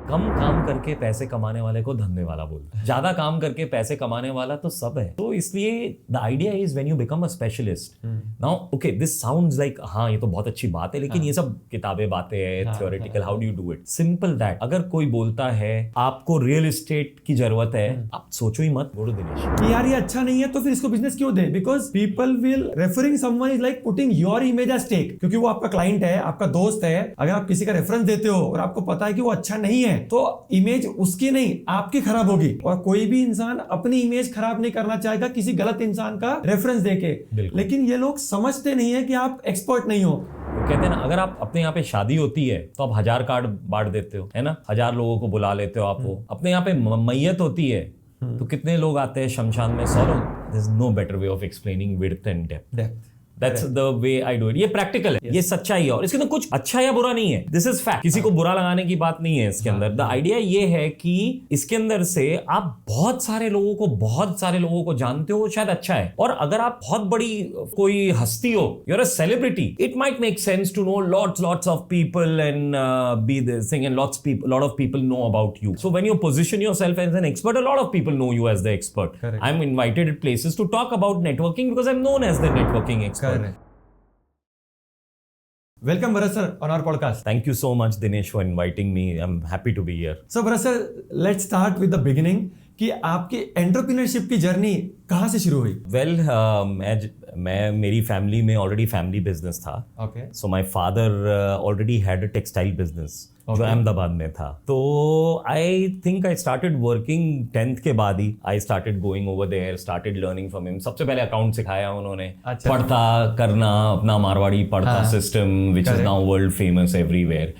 कम काम करके पैसे कमाने वाले को धंधे वाला बोलते हैं, ज्यादा काम करके पैसे कमाने वाला तो सब है। तो इसलिए the idea is when you become a specialist now, okay this sounds like हाँ ये तो बहुत अच्छी बात है, लेकिन ये सब किताबें बातें हैं, theoretical, how do you do it, simple that. अगर कोई बोलता है आपको रियल एस्टेट की जरूरत है, आप सोचो ही मत, बोलो दिनेश कि यार ये अच्छा नहीं है तो फिर इसको बिजनेस क्यों दे, because people will referring someone is like putting your image as stake, क्योंकि वो आपका क्लाइंट है, आपका दोस्त है। अगर आप किसी का रेफरेंस देते हो और आपको पता है कि वो अच्छा नहीं है, तो इमेज उसकी नहीं आपकी खराब होगी। और कोई भी इंसान अपनी इमेज खराब नहीं करना चाहेगा किसी गलत इंसान का रेफरेंस देके, लेकिन ये लोग समझते नहीं है कि आप एक्सपर्ट नहीं हो। तो कहते हैं ना, अगर आप अपने यहाँ पे शादी होती है तो आप 1000 कार्ड बांट देते हो, है ना, 1000 लोगों को बुला लेते हो आप। वो अपने यहाँ पे मैयत होती है तो कितने लोग आते हैं शमशान में, 100 लोग। There is no better way of explaining width and depth. That's the way I do it. ये प्रैक्टिकल है, ये सच्चाई है, और इसके अंदर कुछ अच्छा या बुरा नहीं है। दिस इज फैक्ट, किसी को बुरा लगाने की बात नहीं है इसके अंदर। द आइडिया ये है कि इसके अंदर से आप बहुत सारे लोगों को जानते हो, शायद अच्छा है। और अगर आप बहुत बड़ी कोई हस्ती हो, you're a celebrity, it might make sense to know lots of people and be this thing, and lot of people know about you. So when you position yourself as an expert, a lot of people know you as the expert. Correct. I'm invited at places to talk about networking because I'm known as the networking expert. Welcome Bharat sir on our podcast. Thank you so much Dinesh for inviting me. I'm happy to be here. So Bharat sir, let's start with the beginning कि आपकी entrepreneurship की journey कहाँ से शुरू हुई? Well, मैं मेरी family में ऑलरेडी फैमिली बिजनेस था। Okay. So my father already had a textile business जो अहमदाबाद में था। तो I think I started working 10th के बाद ही I started going over there, started learning from him. सबसे पहले अकाउंट सिखाया उन्होंने, अच्छा। पढ़ता करना, अपना मारवाड़ी पढ़ता system which is now world famous everywhere.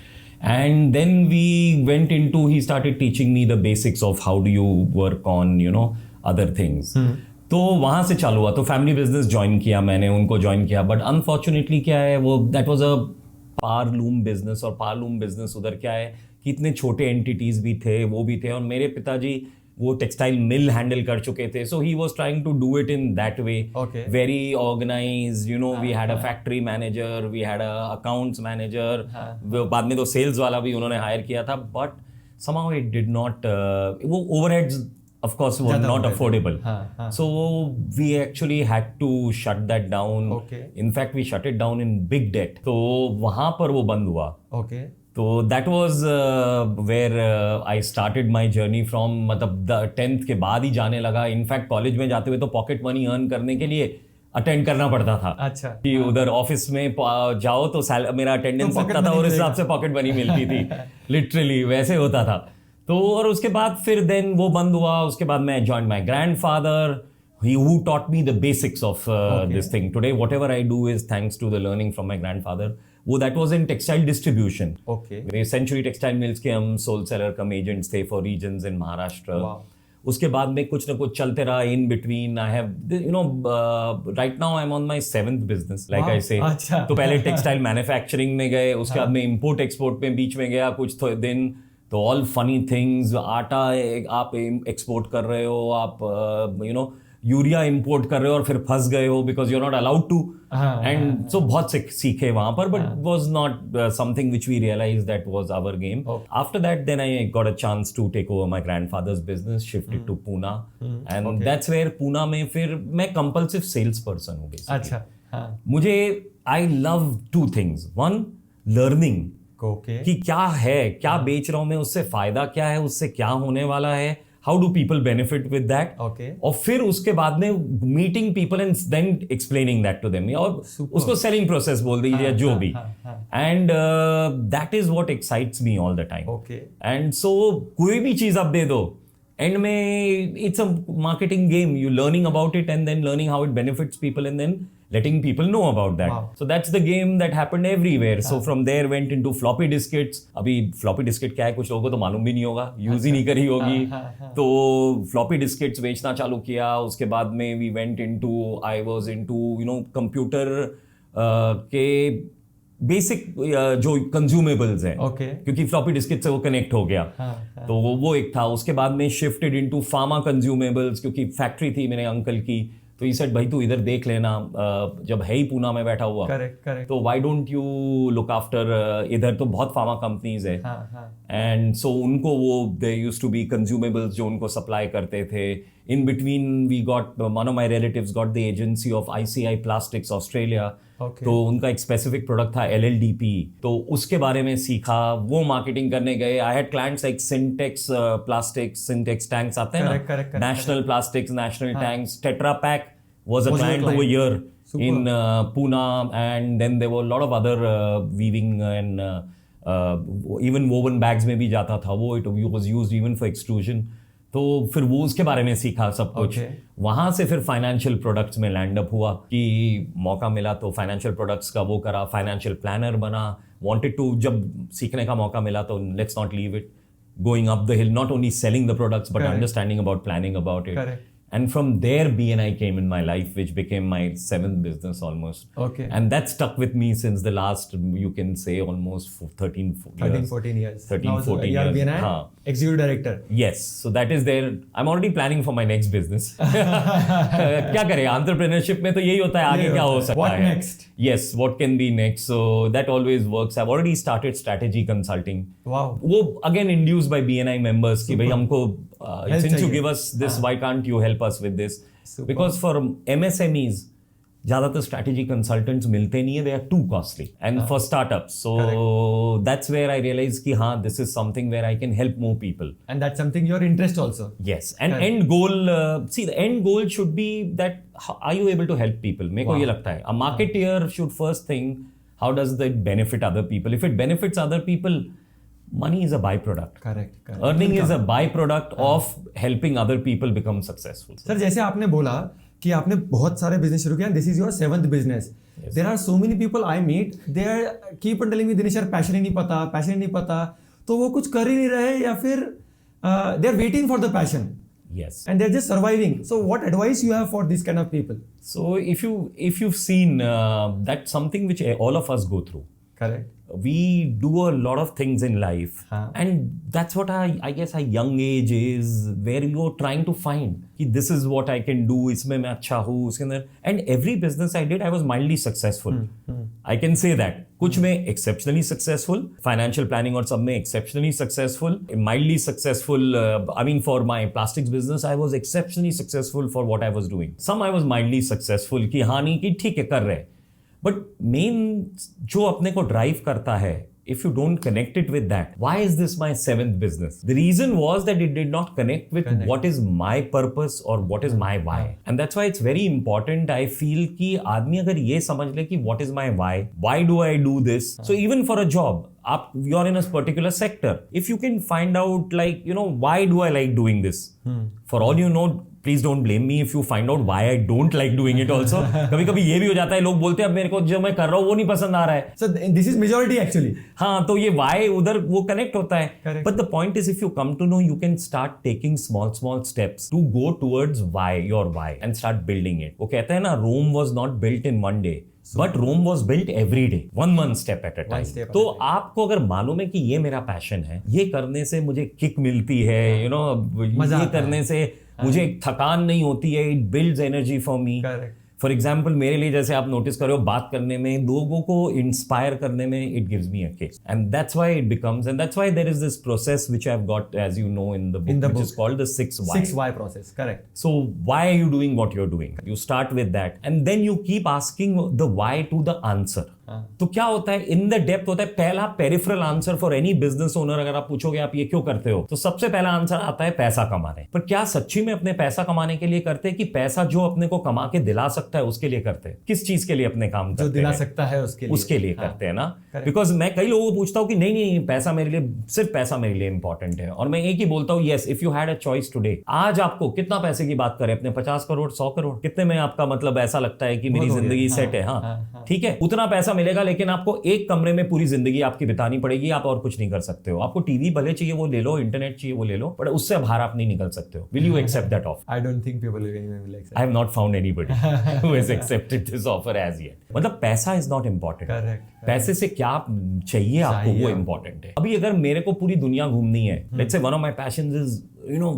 And then we went into, he started teaching me the basics of how do you work on, you know, other things. तो वहाँ से चालू हुआ। तो फैमिली बिजनेस ज्वाइन किया मैंने, उनको join किया, बट अनफॉर्चुनेटली क्या है, वो दैट वाज अ पारलूम बिजनेस। और पारलूम बिजनेस उधर क्या है कि इतने छोटे एंटिटीज भी थे, वो भी थे, और मेरे पिताजी वो टेक्सटाइल मिल हैंडल कर चुके थे। So he was trying to do it in that way, very organised, you know. We had a factory manager, we had a accounts manager, बाद में तो सेल्स वाला भी उन्होंने हायर किया था, but somehow it did not, वो overheads of course were not affordable. So we actually had to shut that down. In fact we shut it down in big debt. तो वहाँ पर वो बंद हुआ। तो that was where I started my journey from, मतलब 10th के बाद ही जाने लगा। इनफैक्ट कॉलेज में जाते हुए तो पॉकेट मनी अर्न करने के लिए अटेंड करना पड़ता था। अच्छा। कि उधर ऑफिस में जाओ तो मेरा अटेंडेंस लगता था और इस हिसाब से पॉकेट मनी मिलती थी। लिटरली वैसे होता था। तो और उसके बाद फिर देन वो बंद हुआ। उसके बाद मैं joined my grandfather, who taught me the basics of this thing. Today whatever I do is thanks to the learning from my grandfather. वो that was in textile distribution. मेरे सेंचुरी टेक्सटाइल मिल्स के हम soul seller कम agents थे for regions इन महाराष्ट्र। उसके बाद में कुछ ना कुछ चलते रहा in between. I have, you know, right now I am on my 7th business, like I से। तो पहले टेक्सटाइल मैन्युफैक्चरिंग में गए, उसके बाद में इंपोर्ट एक्सपोर्ट में बीच में गया कुछ दिन। तो ऑल फनी थिंग्स, आटा आप एक्सपोर्ट कर रहे हो, आप यू नो यूरिया इंपोर्ट कर रहे हो और फिर फंस गए हो because you are not allowed to. And so बहुत सीखे वहां पर, but was not something which we realise that was our game. After that then I got a chance to take over my grandfather's business, shifted to Poona, and that's where Poona में फिर मैं compulsive sales person हूँ। अच्छा। मुझे I love 2 things. One, learning कि क्या है, क्या बेच रहा हूं मैं, उससे फायदा क्या है, उससे क्या होने वाला है, how do people benefit with that. और फिर उसके बाद में meeting people and then explaining that to them, और उसको सेलिंग प्रोसेस बोल दीजिए, जो भी। And that is what excites me all the time. And so कोई भी चीज आप दे दो, एंड में it's a marketing game, you learning about it and then learning how it benefits people and then letting people know about that. Wow. So that's the game that happened everywhere. So from there went into floppy diskets. अभी floppy disket क्या है कुछ लोगों को तो मालूम भी नहीं होगा, यूज ही नहीं करी होगी। तो floppy diskets बेचना चालू किया। उसके बाद में we went into, I was into, you know, computer के बेसिक जो कंज्यूमेबल्स हैं, क्योंकि फ्लॉपी डिस्केट से वो कनेक्ट हो गया। तो वो एक था। उसके बाद में शिफ्टेड इनटू फार्मा कंज्यूमेबल्स, क्योंकि फैक्ट्री थी मेरे अंकल की, तो ही सेड भाई तू इधर देख लेना, जब है ही पूना में बैठा हुआ, करेक्ट, तो why don't you look after, इधर तो बहुत फार्मा कंपनीज है, एंड सो उनको वो they used to be consumables जो उनको सप्लाई करते थे. In between, we got one of my relatives got the agency of ICI Plastics Australia. Okay. तो उनका एक स्पेसिफिक प्रोडक्ट था LLDP, तो उसके बारे में सीखा, वो मार्केटिंग करने गए. I had clients like Sintex plastics, Sintex tanks आते हैं ना, National Plastics, National tanks, Tetra Pak was a client over here. Super. In Pune, and then there were a lot of other weaving and even woven bags में भी जाता था वो. It was used even for extrusion. तो फिर वो उसके बारे में सीखा सब कुछ. वहाँ से फिर फाइनेंशियल प्रोडक्ट्स में लैंड अप हुआ कि मौका मिला तो फाइनेंशियल प्रोडक्ट्स का वो करा, फाइनेंशियल प्लानर बना. वांटेड टू, जब सीखने का मौका मिला तो let's not leave it, going up the hill, not only selling the products but understanding about, planning about it. And from there, BNI came in my life, which became my 7th business almost. Okay. And that stuck with me since the last, you can say, almost 13, 14 years. 13, 14 years. BNI, Executive Director. Yes. So that is there. I'm already planning for my next business. क्या करें? Entrepreneurship में तो यही होता है, आगे क्या हो सकता है? What next? Yes, what can be next? So that always works. I've already started strategy consulting. Wow. वो again induced by BNI members कि भाई हमको since you give us this, why can't you help us with this? Super. Because for MSMEs, ज़्यादातर strategy consultants मिलते नहीं है, they are too costly. And for startups, so correct. That's where I realized कि हाँ, this is something where I can help more people. And that's something your interest also. Yes, and correct. End goal, see the end goal should be that are you able to help people? मेरे को ये लगता है, a marketeer should first think how does it benefit other people? If it benefits other people, money is a byproduct. Correct. Earning is a byproduct of helping other people become successful. Sir, जैसे आपने बोला कि आपने बहुत सारे business शुरू किया, this is your 7th business. There are so many people I meet, they are keep on telling me Dinesh यार पैशन ही नहीं पता, तो वो कुछ कर ही नहीं रहे या फिर they are waiting for the passion. Yes. And they're just surviving. So what advice you have for these kind of people? So if you've seen that's something which all of us go through. Correct. We do a lot of things in life, and that's what I guess our young age is, where you're trying to find कि this is what I can do, इसमें मैं अच्छा हूँ उसके अंदर. And every business I did, I was mildly successful. I can say that. कुछ में exceptionally successful, financial planning और सब में exceptionally successful, mildly successful. I mean for my plastics business, I was exceptionally successful for what I was doing. Some I was mildly successful कि हाँ नहीं कि ठीक है कर रहे. बट मेन जो अपने को ड्राइव करता है, if you don't connect it with that, why is this my 7th business? The reason was that it did not connect with what is my purpose or what is my why. And that's why it's very important, I feel, कि आदमी अगर ये समझ ले कि what is my why do I do this? So even for a job, you're in a particular sector. If you can find out like, why do I like doing this? For all you know, please don't blame me if you find out why I don't like doing it also. कभी-कभी ये भी हो जाता है, लोग बोलते हैं अब मेरे को जो मैं कर रहा हूँ वो नहीं पसंद आ रहा है. So this is majority actually. हाँ, तो ये why उधर वो connect होता है. Correct. But the point is, if you come to know, you can start taking small steps to go towards your why and start building it. वो कहते हैं ना, Rome was not built in one day. But Rome was built every day, one step at a time. तो आपको अगर मालूम है कि ये मेरा पैशन है, ये करने से मुझे किक मिलती है, ये करने से मुझे थकान नहीं होती है, it builds energy for me. For example मेरे लिए, जैसे आप नोटिस करो, बात करने में, लोगों को इंस्पायर करने में, it gives me a kick. And that's why it becomes, and that's why there is this process which I have got, as you know, in the book, which is called the 6 why process. Correct. So why are you doing what you're doing? You start with that, and then you keep asking the why to the answer. तो क्या होता है, in the depth होता है. पहला peripheral answer for any business owner, अगर आप पूछोगे आप ये क्यों करते हो, तो सबसे पहला आंसर आता है पैसा कमाने. पर क्या सच्ची में अपने पैसा कमाने के लिए करते हैं, कि पैसा जो अपने को कमा के दिला सकता है उसके लिए करते हैं? किस चीज के लिए अपने काम करते हैं? जो दिला सकता है उसके लिए करते हैं ना. बिकॉज मैं कई लोगों को पूछता हूँ कि नहीं पैसा मेरे लिए, सिर्फ पैसा मेरे लिए इंपॉर्टेंट है. और मैं एक ही बोलता हूँ, yes, if you had a choice today, आज आपको कितना पैसे की बात करें, अपने 50 करोड़ 100 करोड़, कितने में आपका मतलब ऐसा लगता है कि मेरी जिंदगी सेट है? हाँ, ठीक है, उतना पैसा मिलेगा, लेकिन आपको एक कमरे में पूरी जिंदगी आपकी बितानी पड़ेगी, आप और कुछ नहीं कर सकते हो. आपको टीवी भले चाहिए वो ले लो, इंटरनेट चाहिए वो ले लो, बट उससे बाहर आप नहीं निकल सकते हो. Will you accept that offer? I don't think people will accept. I have not found anybody who has accepted this offer as yet. मतलब पैसा इज नॉट इंपॉर्टेंट. पैसे से क्या चाहिए आपको, वो इंपॉर्टेंट है. अभी अगर मेरे को पूरी दुनिया घूमनी है, let's say one of my patience is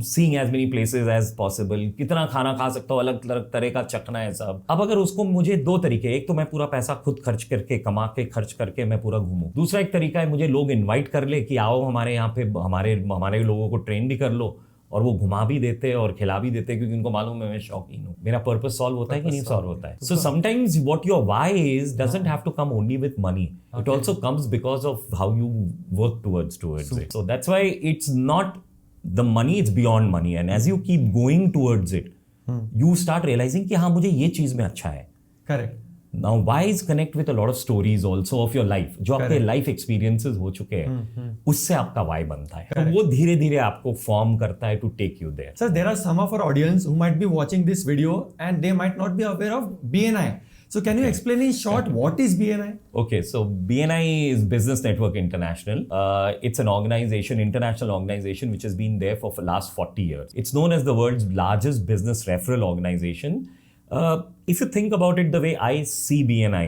seeing as many places as possible, कितना खाना खा सकता हूँ, अलग अलग तरह का चखना है सब। अब अगर उसको मुझे दो तरीके, एक तो मैं पूरा पैसा खुद खर्च करके कमा के खर्च करके मैं पूरा घूमूं, दूसरा एक तरीका है मुझे लोग इनवाइट कर ले कि आओ हमारे यहाँ पे, हमारे लोगों को ट्रेन भी कर लो और वो घुमा भी देते हैं और खिला भी देते हैं, क्योंकि उनको मालूम है मैं शौकीन हूँ। मेरा पर्पस सॉल्व होता है कि नहीं सॉल्व होता है? So sometimes what your why is doesn't have to come only with money, it also comes because of how you work towards it. So that's why it's not the money, it's beyond money, and as you keep going towards it, you start realizing कि हाँ मुझे ये चीज में अच्छा है। Correct. Now whys connect with a lot of stories also of your life, जो आपके life experiences हो चुके हैं, उससे आपका why बनता है। तो वो धीरे धीरे आपको form करता है to take you there. Sir, there are some of our audience who might be watching this video and they might not be aware of BNI. So can you explain in short what is BNI? Okay, so BNI is Business Network International. It's an organization, international organization, which has been there for the last 40 years. It's known as the world's largest business referral organization. If you think about it, the way I see BNI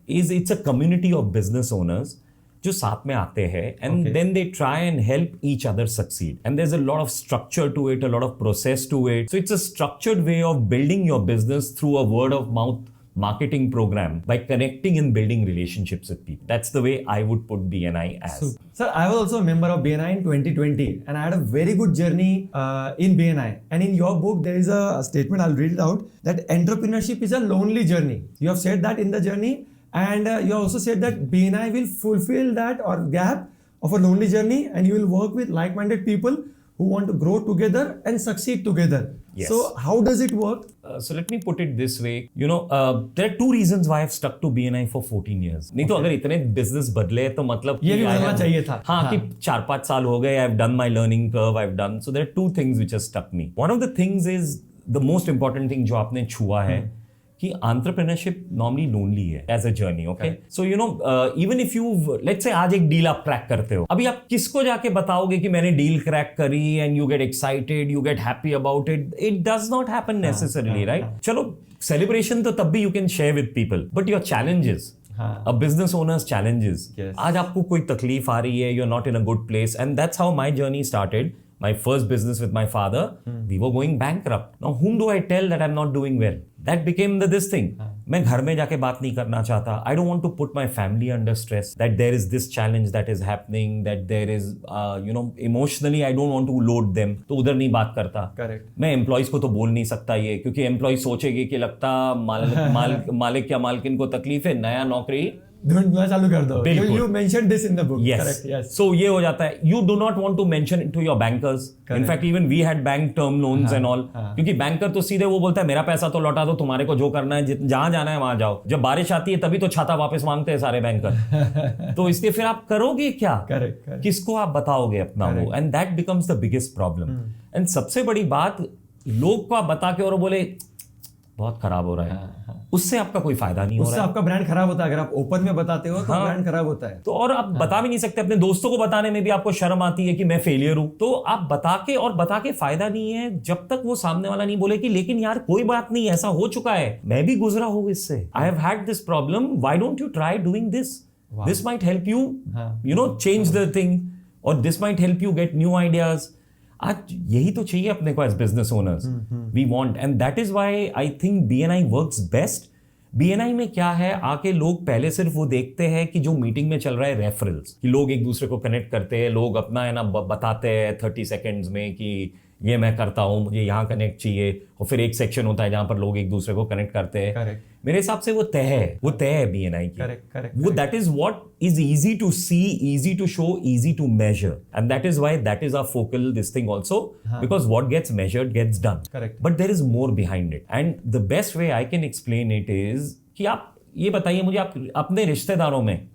is it's a community of business owners जो साथ में आते हैं and then they try and help each other succeed. And there's a lot of structure to it, a lot of process to it. So it's a structured way of building your business through a word of mouth marketing program by connecting and building relationships with people. That's the way I would put BNI as. So, sir, I was also a member of BNI in 2020 and I had a very good journey in BNI. And in your book, there is a statement, I'll read it out, that entrepreneurship is a lonely journey. You have said that in the journey, and you also said that BNI will fulfill that or gap of a lonely journey, and you will work with like-minded people who want to grow together and succeed together. Yes. So how does it work? So let me put it this way. There are two reasons why I've stuck to BNI for 14 years. नहीं तो अगर इतने business बदले तो मतलब ये भी बदलना चाहिए था। हाँ कि 4-5 साल हो गए, I've done my learning curve, I've done. So there are two things which have stuck me. One of the things is the most important thing जो आपने छुआ है कि entrepreneurship normally lonely है as a journey, okay? So even if you let's say आज एक deal आप crack करते हो, अभी आप किसको जाके बताओगे कि मैंने डील क्रैक करी and you get excited, you get happy about it? It does not happen necessarily, right? चलो celebration तो तब भी you can share with people, but your challenges, a business owner's challenges. आज आपको कोई तकलीफ आ रही है, you're not in a good place, and that's how my journey started. My first business with my father, we were going bankrupt. Now, whom do I tell that I'm not doing well? That became this thing. मैं घर में जाके बात नहीं करना चाहता. I don't want to put my family under stress. That there is this challenge that is happening. That there is, emotionally I don't want to load them. तो उधर नहीं बात करता. Correct. मैं employees को तो बोल नहीं सकता ये, क्योंकि employee सोचेगी कि लगता मालिक या मालकिन को तकलीफ है, नया नौकरी ढूंढना चालू कर दो. You mentioned this in the book. Yes. Correct. Yes. So ये हो जाता है. You do not want to mention it to your bankers. Correct. In fact, even we had bank term loans and all. क्योंकि banker तो सीधे वो बोलता है मेरा पैसा तो लौटा दो, तुम्हारे को जो करना है जहां जाना है वहां जाओ. जब बारिश आती है तभी तो छाता वापस मांगते हैं सारे बैंकर. तो इसलिए फिर आप करोगे क्या? Correct. किसको आप बताओगे अपना वो? And that becomes the biggest problem. And सबसे बड़ी बात, लोग को आप बता के और बोले बहुत खराब हो रहा है, उससे आपका कोई फायदा नहीं हो रहा है, उससे आपका ब्रांड खराब होता है. अगर आप ओपन में बताते हो तो ब्रांड खराब होता है. तो और आप बता भी नहीं सकते. अपने दोस्तों को बताने में भी आपको शर्म आती है कि मैं फेलियर हूं. तो आप बता के फायदा नहीं है जब तक वो सामने वाला नहीं बोले कि लेकिन यार कोई बात नहीं, ऐसा हो चुका है, मैं भी गुजरा हूं इससे. I have had this problem, why don't you try doing this? This might help you change the thing, और this might help you get new ideas. आज यही तो चाहिए अपने को as business owners. We want, and that is why I think BNI works best. BNI में क्या है, आके लोग पहले सिर्फ वो देखते हैं कि जो मीटिंग में चल रहा है रेफरल्स, कि लोग एक दूसरे को कनेक्ट करते हैं, लोग अपना है ना बताते हैं 30 सेकेंड्स में कि ये मैं करता हूँ, मुझे यहाँ कनेक्ट चाहिए. और फिर एक सेक्शन होता है जहां पर लोग एक दूसरे को कनेक्ट करते हैं. मेरे हिसाब से वो तय है बीएनआई की. वो that is what is easy to see, easy to show, easy to measure, and that is why that is our focal this thing also, because what gets measured gets done. But there is more behind it, and the best way I can explain it is कि आप ये बताइए मुझे, आप अपने रिश्तेदारों में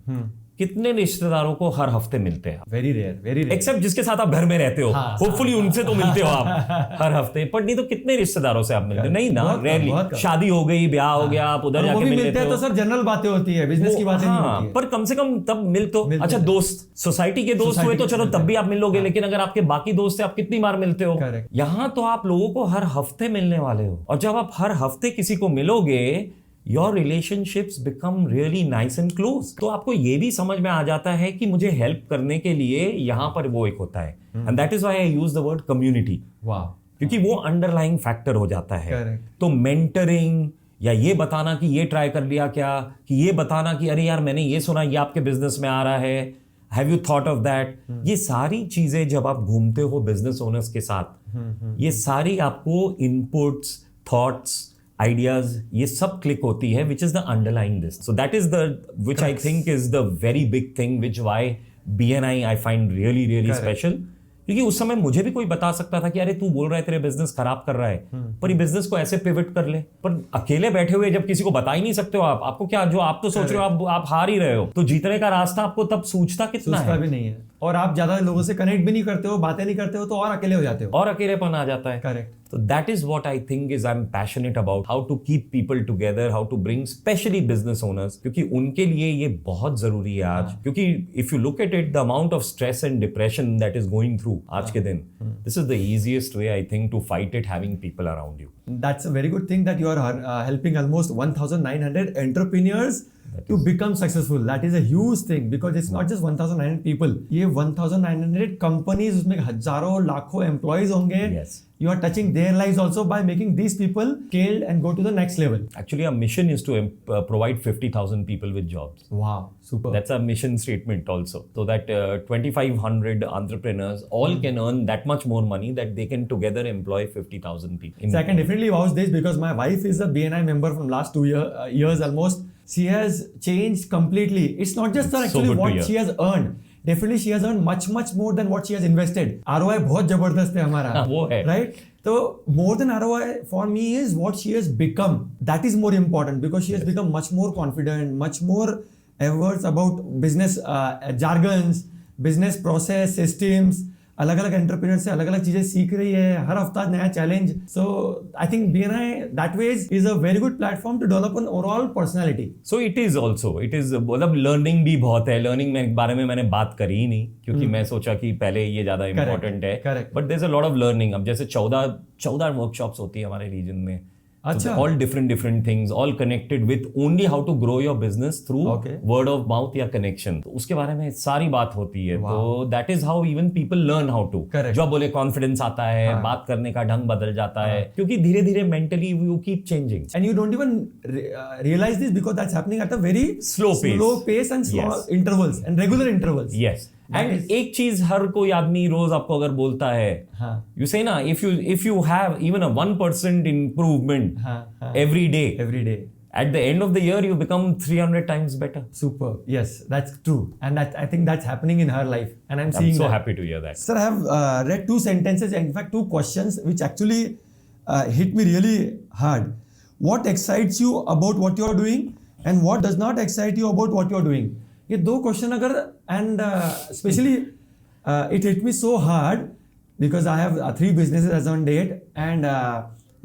कितने रिश्तेदारों को हर हफ्ते मिलते हैं? Very rare. एक्सेप्ट जिसके साथ आप घर में रहते हो, होपफुली उनसे तो मिलते हो आप हर हफ्ते, पर नहीं तो कितने रिश्तेदारों से आप मिलते हो? नहीं ना, रेयरली. शादी हो गई, ब्याह हो गया, आप उधर जाके मिलते हो तो सर जनरल बातें होती है, बिजनेस की बातें नहीं होती है. पर कम से कम तब मिलते हो. अच्छा, दोस्त, सोसाइटी के दोस्त हुए तो चलो तब भी आप मिलोगे, लेकिन अगर आपके बाकी दोस्त है, आप कितनी बार मिलते हो? यहाँ तो आप लोगों को हर हफ्ते मिलने वाले हो, और जब आप हर हफ्ते किसी को मिलोगे your relationships become really nice and close. तो आपको ये भी समझ में आ जाता है कि मुझे हेल्प करने के लिए यहाँ पर वो एक होता है. And that is why I use the word community. वाह. क्योंकि वो अंडरलाइंग फैक्टर हो जाता है. Correct. तो मेंटरिंग या ये बताना कि ये ट्राई कर लिया क्या, कि ये बताना कि अरे यार मैंने ये सुना ये आपके बिजनेस में आ रहा है, have you thought of that. ये सारी चीजें जब आप घूमते हो बिजनेस ओनर्स के साथ, ये सारी आपको इनपुट्स, थॉट्स, आइडियाज, ये सब क्लिक होती है, which is the underlying this. So that is the which I think is the very big thing which why BNI I find really really special. क्योंकि उस समय मुझे भी कोई बता सकता था कि अरे तू बोल रहा है तेरे बिजनेस खराब कर रहा है, पर ये बिजनेस को ऐसे पिवट कर ले. पर अकेले बैठे हुए जब किसी को बता ही नहीं सकते हो आपको क्या, जो आप तो सोच रहे हो आप हार ही रहे हो, तो जीतने का रास्ता आपको तब सूझता कितना है भी नहीं है. और आप ज्यादा लोगों से कनेक्ट भी नहीं करते हो, बातें नहीं करते हो, तो और अकेले हो जाते हो और अकेलेपन आ जाता है. Correct. So that is what I think is I'm passionate about, how to keep people together, how to bring especially business owners, क्योंकि उनके लिए ये बहुत जरूरी है आज. क्योंकि if you look at it, the amount of stress and depression that is going through आज के दिन, this is the easiest way I think to fight it, having people around you. That's a very good thing that you are helping almost 1,900 entrepreneurs to become successful. That is a huge thing because it's not just 1,900 people. ये 1,900 companies, उसमें हजारों लाखों employees होंगे. Yes. You are touching their lives also by making these people scaled and go to the next level. Actually, our mission is to provide 50,000 people with jobs. Wow, super. That's our mission statement also. So that 2,500 entrepreneurs all can earn that much more money that they can together employ 50,000 people. So I can definitely vouch this because my wife is a BNI member from last 2 years almost. She has changed completely. It's not just actually what she has earned. Definitely she has earned much more than what she has invested. ROI बहुत जबरदस्त है हमारा. वो है. Right? So more than ROI for me is what she has become. That is more important because she has become much more confident, much more averse about business jargons, business process, systems. अलग अलग entrepreneur से अलग अलग चीजें सीख रही है, हर हफ्ता नया challenge. So I think BNI that ways is a very good platform to develop an overall personality. So it is also, it is मतलब लर्निंग भी बहुत है. लर्निंग में बारे में मैंने बात करी ही नहीं क्योंकि मैं सोचा कि पहले ये ज्यादा इंपॉर्टेंट है. But there is a lot of learning. अब जैसे 14 वर्कशॉप्स होती है हमारे रीजन में. अच्छा. All different things, all connected with only how to grow your business through word of mouth या कनेक्शन. तो उसके बारे में सारी बात होती है. तो that is how even people learn how to. जो बोले कॉन्फिडेंस आता है, बात करने का ढंग बदल जाता है क्योंकि धीरे धीरे mentally you keep changing and you don't even realise this because that's happening at a very slow pace and small intervals and regular intervals. Yes. And एक चीज हर कोई आदमी रोज आपको अगर बोलता है, यू से ना, if you have even a 1% improvement every day at the end of the year you become 300 times better. Super. Yes, that's true, and I think that's happening in her life, and I'm seeing so that. happy to hear that. Sir, I have read 2 sentences, in fact 2 questions which actually hit me really hard. What excites you about what you are doing and what does not excite you about what you are doing? ये 2 question अगर and specially it hit me so hard because I have 3 businesses as on date and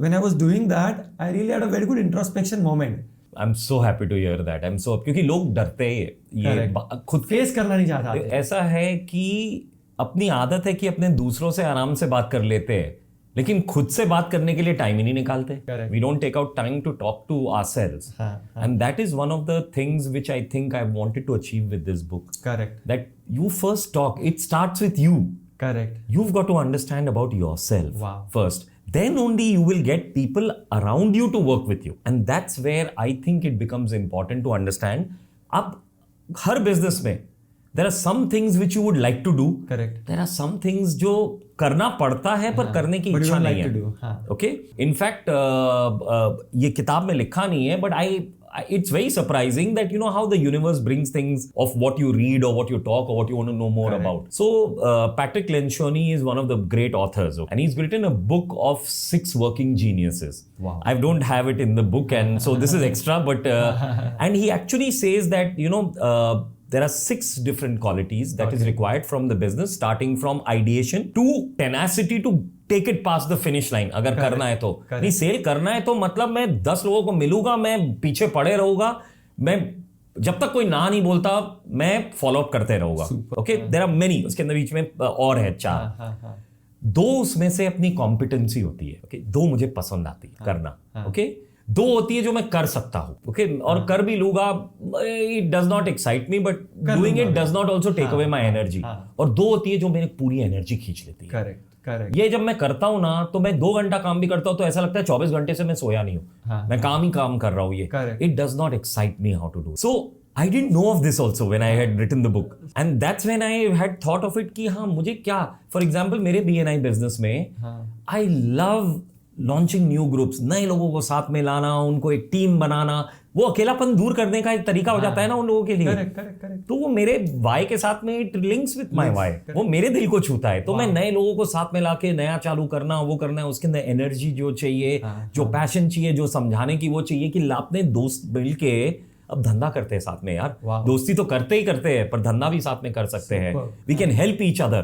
when I was doing that I really had a very good introspection moment. I'm so happy to hear that. I'm so, क्योंकि लोग डरते हैं ये खुद face करना नहीं चाहते. ऐसा है कि अपनी आदत है कि अपने दूसरों से आराम से बात कर लेते हैं लेकिन खुद से बात करने के लिए टाइम ही नहीं निकालते. We don't take out time to talk to ourselves. And that is one of the things which I think I wanted to achieve with this book. Correct. That you first talk. It starts with you. Correct. You've got to understand about yourself. Wow. First. Then only you will get people around you to work with you. And that's where I think it becomes important to understand. अब हर business में there are some things which you would like to do. Correct. There are some things जो करना पड़ता है पर करने की इच्छा नहीं है. Okay. In fact, ये किताब में लिखा नहीं है, but it's very surprising that you know how the universe brings things of what you read or what you talk or what you want to know more about. So Patrick Lencioni is one of the great authors, and he's written a book of 6 working geniuses. Wow. I don't have it in the book, and so this is extra, but and he actually says that you know there are 6 different qualities that is required from the business, starting from ideation to tenacity to take it past the finish line. अगर करना है तो नहीं, cell करना है तो मतलब मैं 10 लोगों को मिलूंगा, मैं पीछे पड़े रहूंगा, मैं जब तक कोई ना नहीं बोलता मैं फॉलो अप करते रहूंगा. ओके, देयर आर मेनी, उसके अंदर बीच में और है 4. 2 उसमें से अपनी कॉम्पिटेंसी होती है. ओके, 2 मुझे पसंद आती है करना. ओके, दो होती है जो मैं कर सकता हूँ, ओके, और कर भी लूंगा, it does not excite me but doing it does not also take away my energy, और दो होती है जो मेरी पूरी एनर्जी खींच लेती है। करेक्ट। ये जब मैं करता हूँ ना तो मैं 2 घंटा काम भी करता हूँ तो ऐसा लगता है 24 घंटे से मैं सोया नहीं हूँ, मैं काम ही काम कर रहा हूँ। ये it does not excite me how to do. So I didn't know of this also when I had written the book, and that's when I had thought of it कि हाँ मुझे क्या, for example मेरे BNI business में I love launching new groups, नए लोगों को साथ में लाना, उनको एक टीम बनाना, वो अकेलापन दूर करने का एक तरीका हो जाता है ना उन लोगों के लिए। करेक्ट। तो वो मेरे वाई के साथ में it links with my why, वो मेरे दिल को छूता है। तो मैं नए लोगों को साथ में लाके नया चालू करना, वो करना है, उसके अंदर एनर्जी जो चाहिए, जो पैशन चाहिए, जो समझाने की वो चाहिए कि अपने दोस्त मिल के अब धंधा करते हैं साथ में यार। दोस्ती तो करते ही करते हैं पर धंधा भी साथ में कर सकते हैं। We can help each other,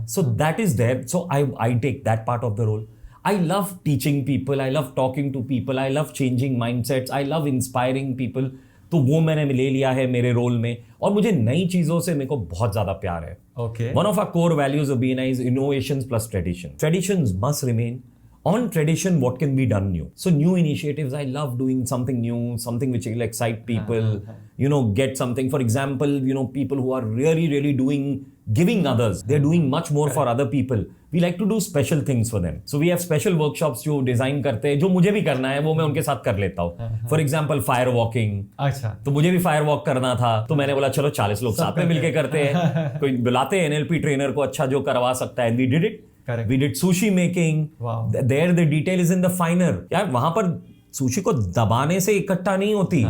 so that is there. So I take that part of the role. I love teaching people, I love talking to people, I love changing mindsets, I love inspiring people. तो वो मैंने ले लिया है मेरे role में, और मुझे नई चीजों से मेरे को बहुत ज्यादा प्यार है। One of our core values of BNI is innovations plus tradition. Traditions must remain. On tradition, what can be done new? So new initiatives, I love doing something new, something which will excite people, get something. For example, people who are really giving others, they're doing much more for other people. We like to do special things for them. So we have special workshops जो design करते हैं, जो मुझे भी करना है वो मैं उनके साथ कर लेता हूँ। For example, fire walking. अच्छा, तो मुझे भी फायर वॉक करना था, तो मैंने बोला चलो 40 लोग साथ में मिलके करते हैं। कोई बुलाते हैं NLP ट्रेनर को अच्छा जो करवा सकता है, we did it. Correct. We did sushi making. Wow. There the detail is in the finer. यार वहां पर सुशी को दबाने से इकट्ठा नहीं होती,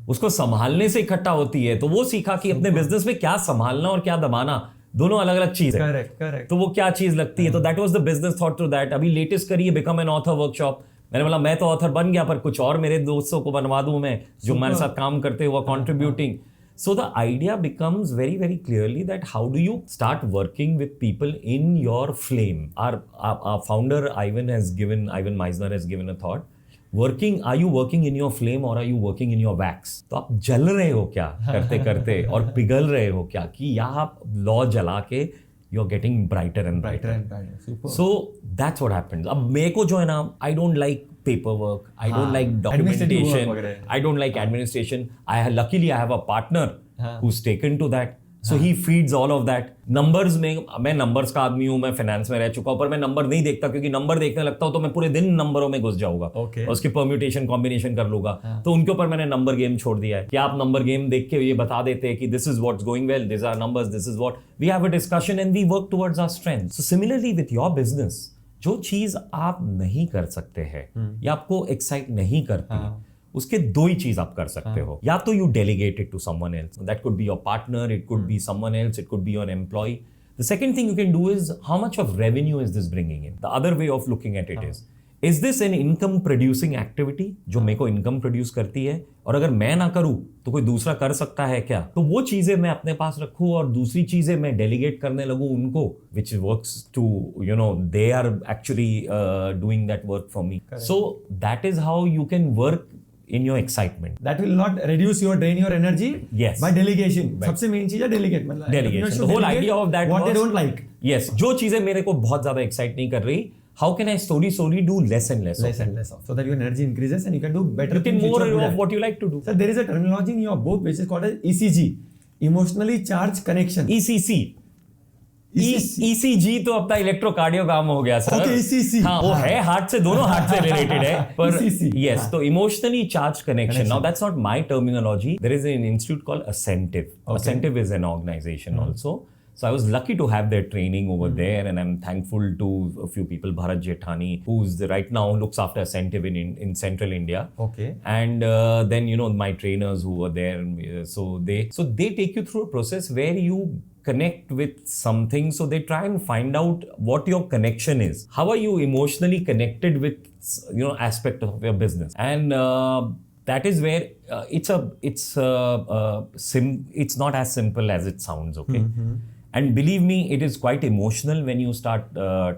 उसको संभालने से इकट्ठा होती है। तो वो सीखा कि अपने बिजनेस में क्या संभालना और क्या दबाना, दोनों अलग अलग चीज है। करेक्ट। तो वो क्या चीज लगती है, तो that was the business thought to that. अभी लेटेस्ट करिए बिकम एन ऑथर वर्कशॉप। मैंने बोला मैं तो ऑथर बन गया पर कुछ और मेरे दोस्तों को बनवा दूं मैं, जो हमारे साथ काम करते हुआ contributing. So the idea becomes very clearly that how do you start working with people in your flame? Our founder Ivan Meisner has given a thought. Are you working in your flame or are you working in your wax? तो आप जल रहे हो क्या करते करते और पिघल रहे हो क्या, कि यहाँ आप लौ जला के you're getting brighter and brighter. Super. So that's what happens. अब मेरे को जो है ना, I don't like paperwork, I don't like documentation, I don't like administration. Luckily I have a partner who's taken to that. So he feeds all of that. Numbers में मैं numbers का आदमी हूँ, मैं finance में रह चुका हूँ, पर मैं नंबर नहीं देखता, क्योंकि नंबर देखने लगता हूँ तो मैं पूरे दिन नंबरों में घुस जाऊंगा और उसके परम्यूटेशन कॉम्बिनेशन कर लूंगा। तो उनके ऊपर मैंने नंबर गेम छोड़ दिया है कि आप नंबर गेम देख के ये बता देते हैं कि this is what's going well, this are numbers, this is what we have a discussion and we work towards our strength. So similarly with your business, जो चीज आप नहीं कर सकते हैं या आपको एक्साइट नहीं करती, उसके दो ही चीज आप कर सकते हो। या तो you delegate it to someone else, that could be your partner, it could be someone else, it could be your employee. The second thing you can do is how much of revenue is this bringing in. The other way of looking at it is this an income producing activity जो मेरे को income produce करती है, और अगर मैं ना करूं तो कोई दूसरा कर सकता है क्या? तो वो चीजें मैं अपने पास रखूं और दूसरी चीजें मैं डेलीगेट करने लगूं उनको, which works to they are actually doing that work for me. So that is how you can work in your excitement. That will not drain your energy. Yes. By delegation. सबसे main चीज है delegation. Delegation. The whole idea of that what they don't like. Yes. जो चीजें मेरे को बहुत ज्यादा excite नहीं कर रही, how can I slowly do less and less of, so that your energy increases and you can do better. You can more of what you like to do. So there is a terminology in your book which is called as ECG, emotionally charged connection. ECC. ECG तो अपना electrocardiogram हो गया sir. Okay, ECC. हाँ, वो है heart से, दोनों heart से रिलेटेड है, पर ECC. yes, तो emotionally charge connection. Now that's not my terminology. There is an institute called Ascentive. Ascentive is an organization also. So I was lucky to have their training over there, and I'm thankful to a few people. Bharat Daga, who's right now looks after Ascentive in Central India. Okay. And then my trainers who were there, so they take you through a process where you connect with something. So they try and find out what your connection is. How are you emotionally connected with aspect of your business? And that is where it's not as simple as it sounds. Okay. And believe me, it is quite emotional when you start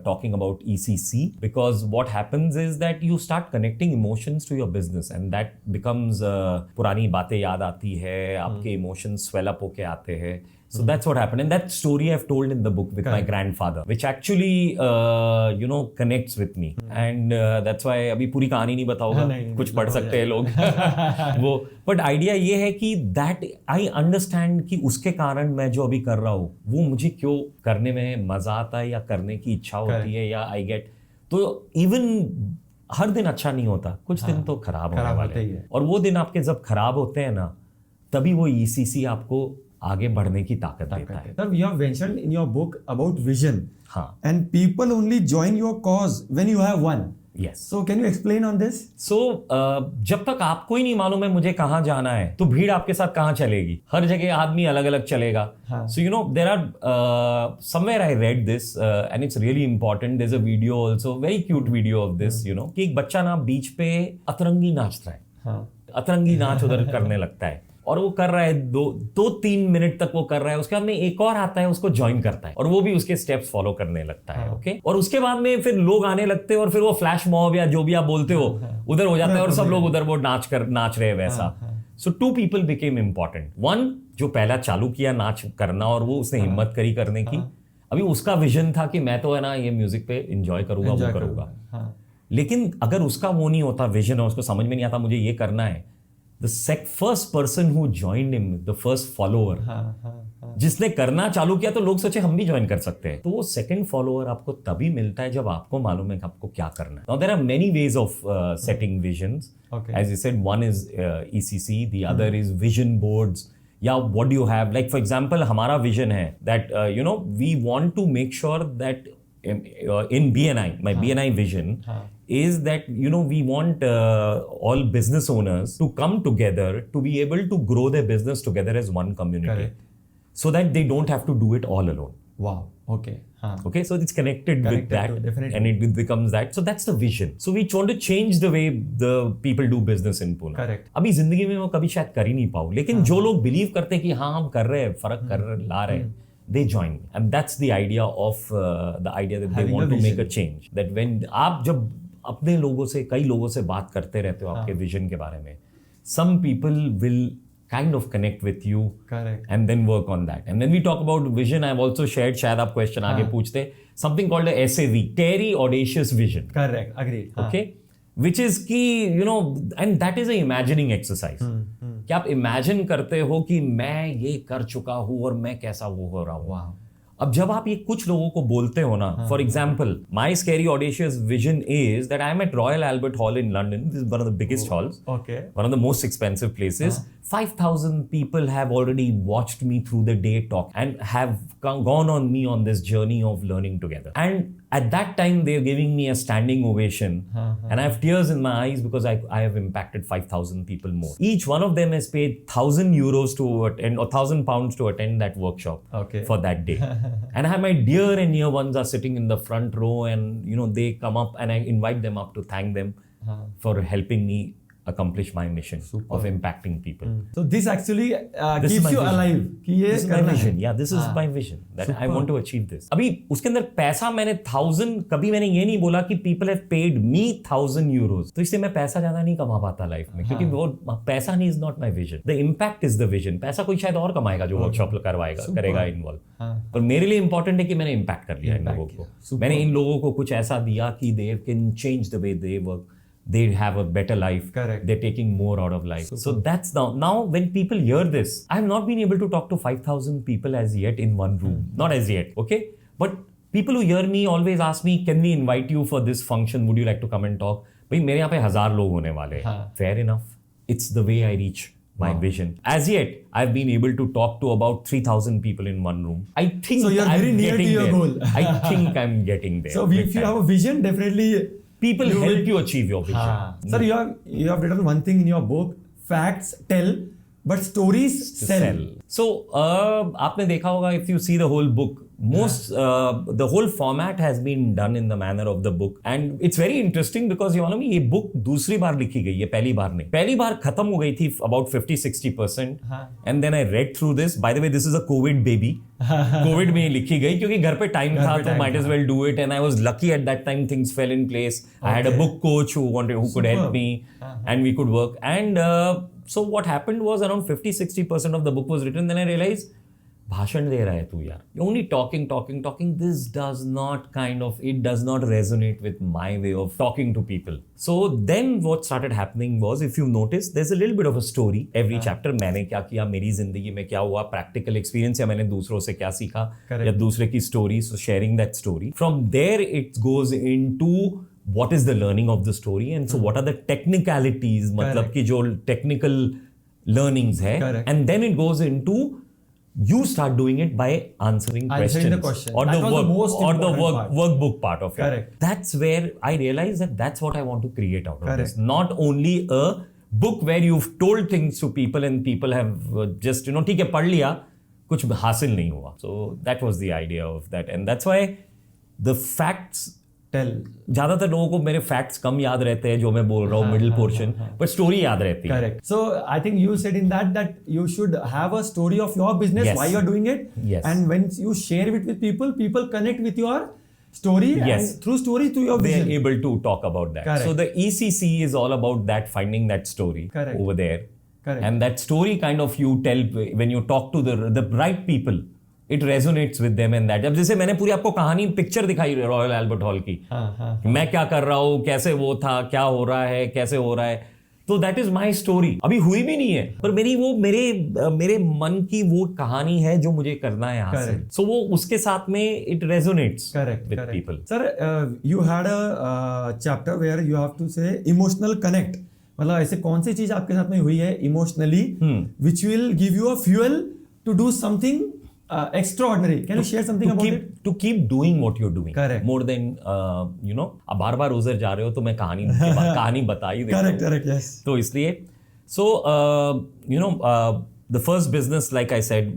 talking about ECC, because what happens is that you start connecting emotions to your business, and that becomes पुरानी बातें याद आती है, आपके emotions swell up होके आते हैं. So that's what happened. And that story I've told in the book with my grandfather, which actually, connects with me. And that's why अभी पूरी कहानी नहीं बताऊंगा, कुछ पढ़ सकते हैं लोग वो. But idea ये है कि that I understand कि उसके कारण मैं जो अभी कर रहा हूँ, वो मुझे क्यों करने में मजा आता है या करने की इच्छा होती है या I get. तो even हर दिन अच्छा नहीं होता, कुछ दिन तो खराब होने वाले हैं. और वो दिन आपके जब खराब होते हैं ना, तभी वो ECC आपको आगे बढ़ने की ताकत देता है. Sir, you have mentioned in your book about vision. हाँ. And people only join your cause when you have one. Yes. So can you explain on this? So जब तक आपको ही नहीं मालूम है मुझे कहाँ जाना है, तो भीड़ आपके साथ कहाँ चलेगी? हर जगह आदमी अलग अलग चलेगा. So there are somewhere I read this and it's really important. There's a video also, very cute video of this. कि एक बच्चा ना बीच पे अतरंगी नाच रहा है. अतरंगी नाच उधर करने लगता है और वो कर रहा है 2-3 मिनट तक वो कर रहा है. उसके बाद में एक और आता है, उसको ज्वाइन करता है और वो भी उसके स्टेप्स फॉलो करने लगता है. ओके. और उसके बाद में फिर लोग आने लगते हैं और फिर वो फ्लैश मॉब या जो भी आप बोलते हो उधर हो जाता है और सब लोग उधर वो नाच रहे हैं वैसा. सो 2 people became important. One जो पहला चालू किया नाच करना और वो उसने हिम्मत करी करने की. अभी उसका विजन था कि मैं तो है ना ये म्यूजिक पे एंजॉय करूंगा, वो करूंगा. लेकिन अगर उसका वो नहीं होता विजन और उसको समझ में नहीं आता मुझे ये करना है, the first person who joined him, the first follower, जिसने करना चालू किया तो लोग सोचे हम भी ज्वाइन कर सकते हैं. तो वो सेकंड फॉलोअर आपको तभी मिलता है जब आपको मालूम है कि आपको क्या करना है. Now there are many ways of setting visions. As you said, one is ECC, the other is vision boards. Yeah, what do you have? Like for example, हमारा vision है that we want to make sure that in BNI, my BNI vision is that we want all business owners to come together to be able to grow their business together as one community. Correct. So that they don't have to do it all alone. Wow. Okay. Okay, so it's connected with that and it becomes that. So that's the vision. So we want to change the way the people do business in Pune. Correct. अभी जिंदगी में मैं कभी शायद कर ही नहीं पाऊँ, लेकिन जो लोग बिलीव करते हैं कि हाँ हम कर रहे हैं, फर्क ला रहे हैं, they join me. And that's the idea of the idea that they want to make a change. That when आप जब अपने लोगों से कई लोगों से बात करते रहते हो आपके विजन के बारे में, some people will kind of connect with you. Correct. And then work on that. And when we talk about vision, I've also shared, शायद आप क्वेश्चन आगे पूछते, something called a SAV, Terry Audacious Vision. Correct, agreed. Okay, which is कि and that is a imagining exercise. कि आप imagine करते हो कि मैं ये कर चुका हूँ और मैं कैसा वो हो रहा हूँ. अब जब आप ये कुछ लोगों को बोलते हो ना, for example my scary audacious vision is that I am at Royal Albert Hall in London. This is one of the biggest halls, one of the most expensive places. 5,000 people have already watched me through the day talk and have gone on me on this journey of learning together. And at that time, they're giving me a standing ovation. And I have tears in my eyes because I have impacted 5,000 people more. Each one of them has paid 1,000 euros to attend or 1,000 pounds to attend that workshop for that day. And I have my dear and near ones are sitting in the front row and they come up and I invite them up to thank them for helping me accomplish my mission of impacting people. So this actually keeps you alive. This is my vision. Yeah, this is my vision that I want to achieve this. अभी उसके अंदर पैसा मैंने 1,000 कभी मैंने ये नहीं बोला कि people have paid me 1,000 euros. तो इससे मैं पैसा ज्यादा नहीं कमा पाता लाइफ में, क्योंकि वो पैसा नहीं is not my vision. The impact is the vision. पैसा कोई शायद और कमाएगा जो वर्कशॉप करेगा इन्वॉल्व. पर मेरे लिए इंपॉर्टेंट है कि मैंने इम्पैक्ट कर लिया इन लोगों को. मैंने इन लोगों को कुछ ऐसा दिया कि they can change the way they work. They have a better life. Correct. They're taking more out of life. So that's now when people hear this, I have not been able to talk to 5,000 people as yet in one room. Not as yet, okay? But people who hear me always ask me, can we invite you for this function? Would you like to come and talk? भाई मेरे यहाँ पे 1,000 लोग होने वाले हैं. Fair enough. It's the way I reach my vision. As yet, I've been able to talk to about 3,000 people in one room. I think so. You're very near to your goal. I think I'm getting there. So if you have a vision, definitely. People help you achieve your vision. Sir, you have written one thing in your book: facts tell, but stories sell. So आपने देखा होगा, if you see the whole book, the whole format has been done in the manner of the book, and it's very interesting because you know ये book दूसरी बार लिखी गई है, पहली बार नहीं. पहली बार खत्म हो गई थी about 50-60%, and then I read through this. By the way, this is a COVID baby. COVID में लिखी गई क्योंकि घर पे टाइम था तो might as well do it, and I was lucky at that time things fell in place. I had a book coach who could help me, and we could work. And so what happened was around 50-60% of the book was written. Then I realized, भाषण दे रहा है तू यार, only talking talking talking, this does not kind of, it does not resonate with my way of talking to people. So then what started happening was, if you notice, there is a little bit of a story every chapter. मैंने क्या किया, मेरी जिंदगी में क्या हुआ, practical experience, या मैंने दूसरों से क्या सीखा, या दूसरे की story, so sharing that story. From there it goes into what is the learning of the story, and so what are the technicalities, मतलब कि जो technical learnings है, and then it goes into you start doing it by answering questions or the workbook part of it. That's where I realized that that's what I want to create out of this. Not only a book where you've told things to people and people have just ठीक है पढ़ लिया, कुछ हासिल नहीं हुआ. So that was the idea of that, and that's why the facts ज्यादातर लोगों को मेरे फैक्ट्स कम याद रहते हैं जो मैं बोल रहा हूँ, मिडिल पोर्शन, बट स्टोरी याद रहती है. Correct. So I think you said in that you should have a story of your business, why you are doing it, and when you share it with people connect with your story, and through story to your vision, they are able to talk about that. So the ECC is all about that, finding that story over there. And that story kind of you tell when you talk to the right people. It resonates with them and that. अब जैसे मैंने पूरी आपको कहानी picture दिखाई royal Albert hall की, मैं क्या कर रहा हूँ, कैसे वो था, क्या हो रहा है, कैसे हो रहा है, तो दैट इज माई स्टोरी. अभी हुई भी नहीं है, पर मेरे मन की वो कहानी है जो मुझे करना है यहाँ से. सो वो उसके साथ में it resonates with people. Sir, you had a chapter where you have to say emotional connect. मतलब ऐसे कौन सी चीज आपके साथ में हुई है emotionally which will give you a fuel to do something extraordinary? Can you share something about it? To keep doing what you're doing. Correct. More than अब बार-बार उधर जा रहे हो तो मैं कहानी बता ही देता हूँ. Correct, yes. तो इसलिए so the first business, like I said,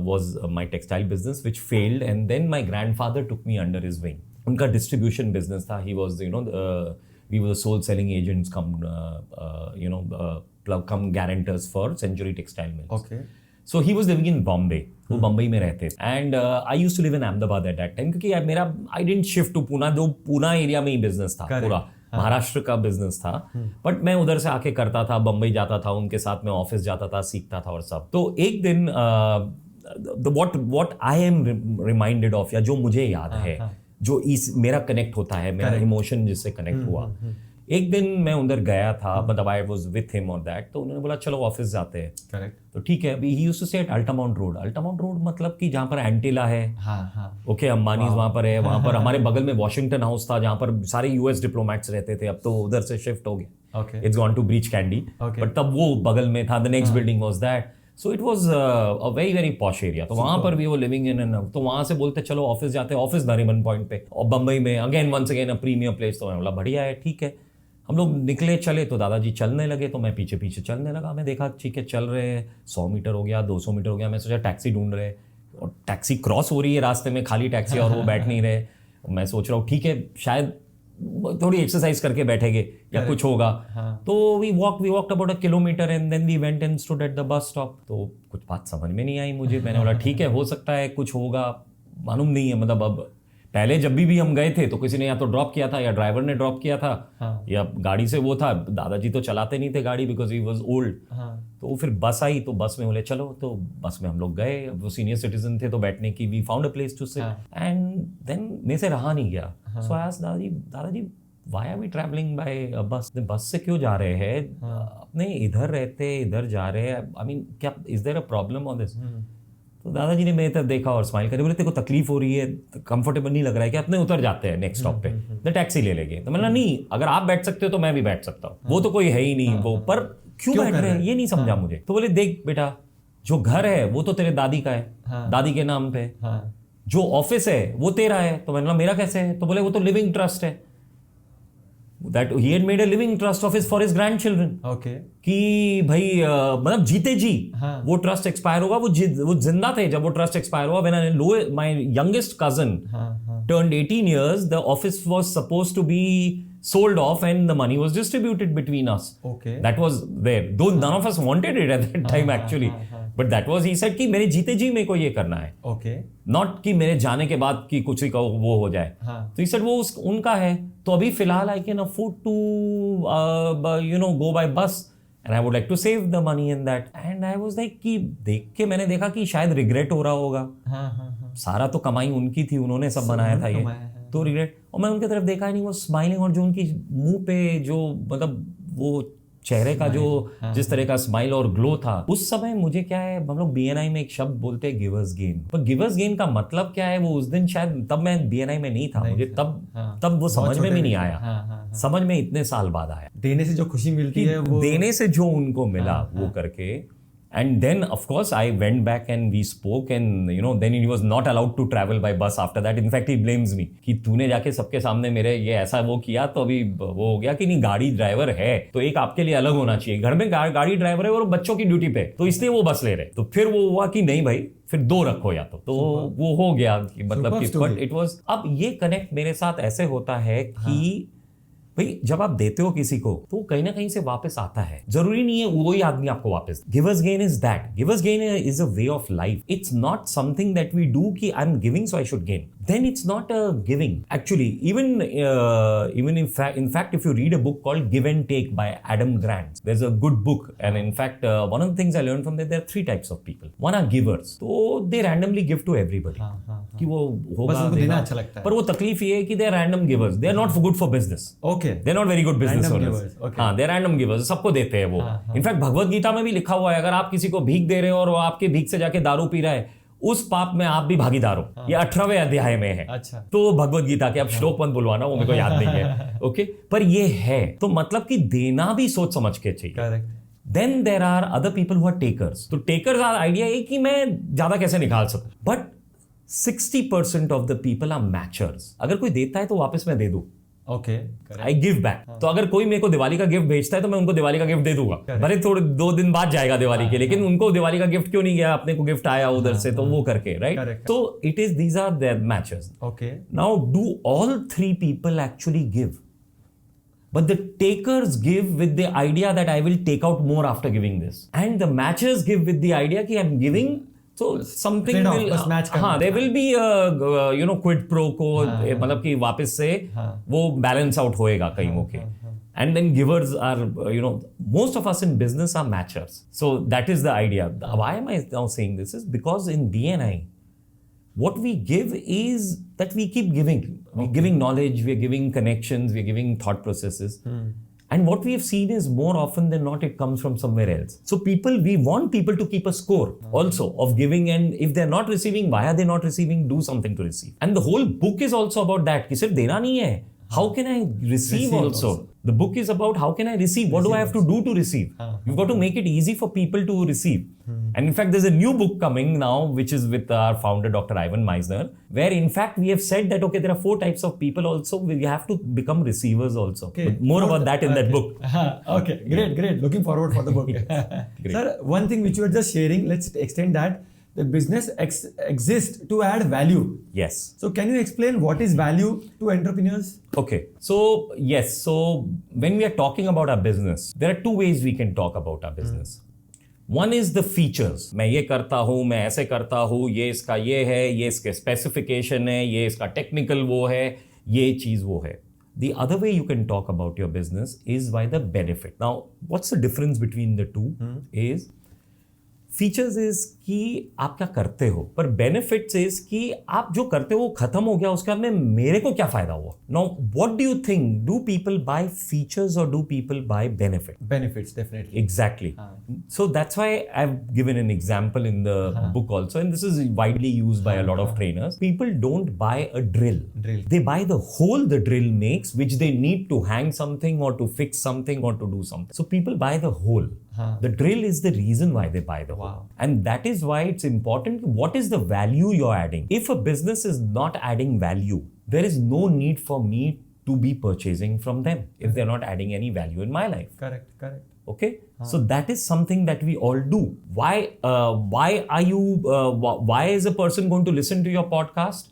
was my textile business which failed, and then my grandfather took me under his wing. उनका distribution business था. He was we were the sole selling agents come guarantors for Century Textile Mills. Okay. So he was living in Bombay. वो बम्बई में रहते थे. And I used to live in Ahmedabad at that time, क्योंकि मेरा I didn't shift to Poona, जो Poona area में ही business था. पूरा महाराष्ट्र का बिजनेस था, बट मैं उधर से आके करता था, बम्बई जाता था, उनके साथ में ऑफिस जाता था, सीखता था और सब. तो एक दिन what I am reminded of, या जो मुझे याद है, जो मेरा कनेक्ट होता है, मेरा इमोशन जिससे कनेक्ट हुआ, एक दिन मैं उधर गया था, मतलब आई वाज विथ हिम और दैट, तो उन्होंने बोला चलो ऑफिस जाते हैं. करेक्ट. तो ठीक है. अभी ही यूज्ड टू से एट अल्टामाउंट रोड मतलब कि जहाँ पर एंटिला है, ओके, अंबानीज वहाँ पर है, वहाँ पर हमारे बगल में वॉशिंगटन हाउस था जहाँ पर सारे यूएस डिप्लोमैट्स रहते थे. अब तो उधर से शिफ्ट हो गया, it's gone to Breach Candy, but तब वो बगल में था. The next building was that. So it was a very very posh area. तो वहाँ पर भी वो लिविंग इन, तो वहाँ से बोलते चलो ऑफिस जाते हैं. ऑफिस नरीमन पॉइंट पे, और बम्बई में again once again a premier place. तो मैं बोला बढ़िया है, ठीक है. हम लोग निकले, चले, तो दादाजी चलने लगे, तो मैं पीछे पीछे चलने लगा. मैं देखा ठीक है चल रहे हैं, 100 मीटर हो गया, 200 मीटर हो गया. मैं सोचा टैक्सी ढूंढ रहे, और टैक्सी क्रॉस हो रही है रास्ते में, खाली टैक्सी, और वो बैठ नहीं रहे. मैं सोच रहा हूँ ठीक है शायद थोड़ी एक्सरसाइज करके बैठेंगे या कुछ होगा. तो we walked about a kilometre, and then we went and stood at the bus stop. तो कुछ बात समझ में नहीं आई मुझे. मैंने बोला ठीक है, हो सकता है कुछ होगा, मालूम नहीं है. मतलब अब पहले जब भी हम गए थे तो किसी ने या तो ड्रॉप किया था, या ड्राइवर ने ड्रॉप किया था, या गाड़ी से वो था. दादाजी तो चलाते नहीं थे गाड़ी, बिकॉज ही वाज ओल्ड. तो फिर बस आई, तो बस में बोले चलो, तो बस में हम लोग गए. वो सीनियर सिटीजन थे तो बैठने की, we found a place to sit, and then मेरे से रहा नहीं गया. सो आई आस्क्ड दादाजी why are we travelling by bus? Bus से क्यों जा रहे हैं? अपने इधर रहते, इधर जा रहे हैं, आई मीन क्या, is there a problem on this? तो दादाजी ने मेरी तरफ देखा और स्माइल करे, बोले तेरे को तकलीफ हो रही है, कंफर्टेबल नहीं लग रहा है, कि अपने उतर जाते हैं नेक्स्ट स्टॉप पे, तो टैक्सी ले लेंगे. तो मैंने नहीं, अगर आप बैठ सकते हो तो मैं भी बैठ सकता हूँ. वो तो कोई है ही नहीं वो, पर क्यों बैठ रहे हैं ये नहीं समझा मुझे. तो बोले देख बेटा, जो घर है वो तो तेरे दादी का है, दादी के नाम पे. जो ऑफिस है वो तेरा है. तो मैंने बोला मेरा कैसे है? तो बोले वो तो लिविंग ट्रस्ट है. That he had made a living trust of for his grandchildren. Okay. कि भाई मतलब जीते जी वो ट्रस्ट एक्सपायर होगा. वो जिंदा थे जब वो ट्रस्ट एक्सपायर हुआ. When my youngest cousin turned 18 years, the office was supposed to be sold off and the money was distributed between us. Okay. That was there. Though none of us wanted it at that time actually. But that was, he said कि मेरे जीते जी मेरे को ये करना है. Okay. Not कि मेरे जाने के बाद कि कुछ ही का वो हो जाए. तो he said वो उनका है. तो अभी फिलहाल I can afford to go by bus. and I would like to save the money in that. And I was like कि देख के मैंने देखा कि शायद रिग्रेट हो रहा होगा. सारा तो कमाई उनकी थी, उन्होंने सब बनाया था ये, तो रिग्रेट. और मैं उनके तरफ देखा ही नहीं, वो स्माइलिंग, और जो उनकी मुंह पे जो मतलब वो चेहरे का जो जिस तरह का स्माइल और ग्लो था उस समय, मुझे क्या है, हम लोग BNI में एक शब्द बोलते हैं गिवर्स गेन. पर गिवर्स गेन का मतलब क्या है, वो उस दिन शायद तब मैं BNI में नहीं था, मुझे तब वो समझ में भी नहीं आया. समझ में इतने साल बाद आया. देने से जो खुशी मिलती है, वो देने से जो उनको मिला वो करके. And then, of course, I went back and we spoke, and then he was not allowed to travel by bus after that. In fact, he blames me कि तूने जाके सबके सामने मेरे ये ऐसा वो किया, तो अभी वो हो गया कि नहीं, गाड़ी ड्राइवर है तो एक आपके लिए अलग होना चाहिए. घर में गाड़ी ड्राइवर है और बच्चों की ड्यूटी पे, तो इसलिए वो बस ले रहे. तो फिर वो हुआ कि नहीं भाई, फिर 2 रखो या तो वो हो गया कि मतलब कि, बट इट वाज. अब ये कनेक्ट मेरे साथ ऐसे होता है कि भाई जब आप देते हो किसी को तो कहीं ना कहीं से वापस आता है. जरूरी नहीं है वही आदमी आपको वापस. Givers gain is that. Givers gain is a way of life. It's not something that we do कि I am giving so I should gain. Then it's not a giving. Actually, even in fact, if you read a book called Give and Take by Adam Grant, there's a good book. And in fact, one of the things I learned from there are 3 types of people. One are givers. So they randomly give to everybody. कि वो होगा, बस उनको देना अच्छा लगता है. पर वो तकलीफ ये है कि they are random givers. They are not good for business. Okay. They are not very good business owners. Okay. हाँ, they are random givers. सबको देते हैं वो. In fact, भगवद गीता में भी लिखा हुआ है, अगर आप किसी को भीख दे रहे हो और वो आपके भीख से जाके दारू पी रहा है, उस पाप में आप भी भागीदार हो. ये 18वें अध्याय में है. अच्छा. तो भगवद गीता के, अब श्लोक मत बुलवाना, वो मेरे को याद नहीं है. ओके, पर ये है. तो मतलब कि देना भी सोच समझ के चाहिए. Correct. Then there are other people who are takers. तो टेकर्स आर आइडिया है कि मैं ज्यादा कैसे निकाल सकूं. But 60% of the people are matchers. अगर कोई देता है तो वापस मैं दे दूं. Okay, I give back. तो अगर कोई मेरे को दिवाली का गिफ्ट भेजता है तो मैं उनको दिवाली का गिफ्ट दे दूंगा. भले थोड़े 2 दिन बाद जाएगा दिवाली के, लेकिन उनको दिवाली का गिफ्ट क्यों नहीं गया, अपने को गिफ्ट आया उधर से, तो वो करके, राइट. तो it is, these are there matches. Okay, now do all 3 people actually give? But the takers give with the idea that I will take out more after giving this, and the matchers give with the idea कि I'm giving, so something will, हाँ, there will be a quid pro quo, मतलब कि वापस से वो balance out होएगा कहीं होके. And then givers are, most of us in business are matchers. So that is the idea. Why am I now saying this? Is because in BNI, what we give is that we keep giving. We're giving knowledge, we're giving connections, we're giving thought processes. And what we have seen is more often than not, it comes from somewhere else. So we want people to keep a score also of giving, and if they're not receiving, why are they not receiving? Do something to receive. And the whole book is also about that. कि सिर्फ देना नहीं है. How can I receive also? The book is about how can I receive? What do I have to do to receive? You've got to make it easy for people to receive. And in fact, there's a new book coming now, which is with our founder, Dr. Ivan Meisner, where in fact we have said that, okay, there are 4 types of people also. We have to become receivers also. Okay. But more about that in that book. Okay, great. Looking forward for the book. Sir, one thing which you were just sharing, let's extend that. The business exists to add value. Yes. So can you explain what is value to entrepreneurs? Okay. So yes. So when we are talking about our business, there are 2 ways we can talk about our business. One is the features. मैं ये करता हूँ, मैं ऐसे करता हूँ, ये इसका ये है, ये इसके स्पेसिफिकेशन है, ये इसका टेक्निकल वो है, ये चीज़ वो है. The other way you can talk about your business is by the benefit. Now, what's the difference between the two? Is features is कि आप क्या करते हो, पर बेनिफिट्स इज कि आप जो करते हो वो खत्म हो गया, उसके बाद में मेरे को क्या फायदा हुआ. Now what do you think, do people buy features और do people buy benefits? Definitely, exactly. So that's why I have given an example in the book also, and this is widely used by a lot of trainers. People don't buy a drill, they buy the hole the drill makes, which they need to hang something or to fix something or to do something. So people buy the hole. The drill is the reason why they buy the hole. And that is why it's important. What is the value you're adding? If a business is not adding value, there is no need for me to be purchasing from them if they're not adding any value in my life. Correct. Okay, so that is something that we all do. Why are you? Why is a person going to listen to your podcast?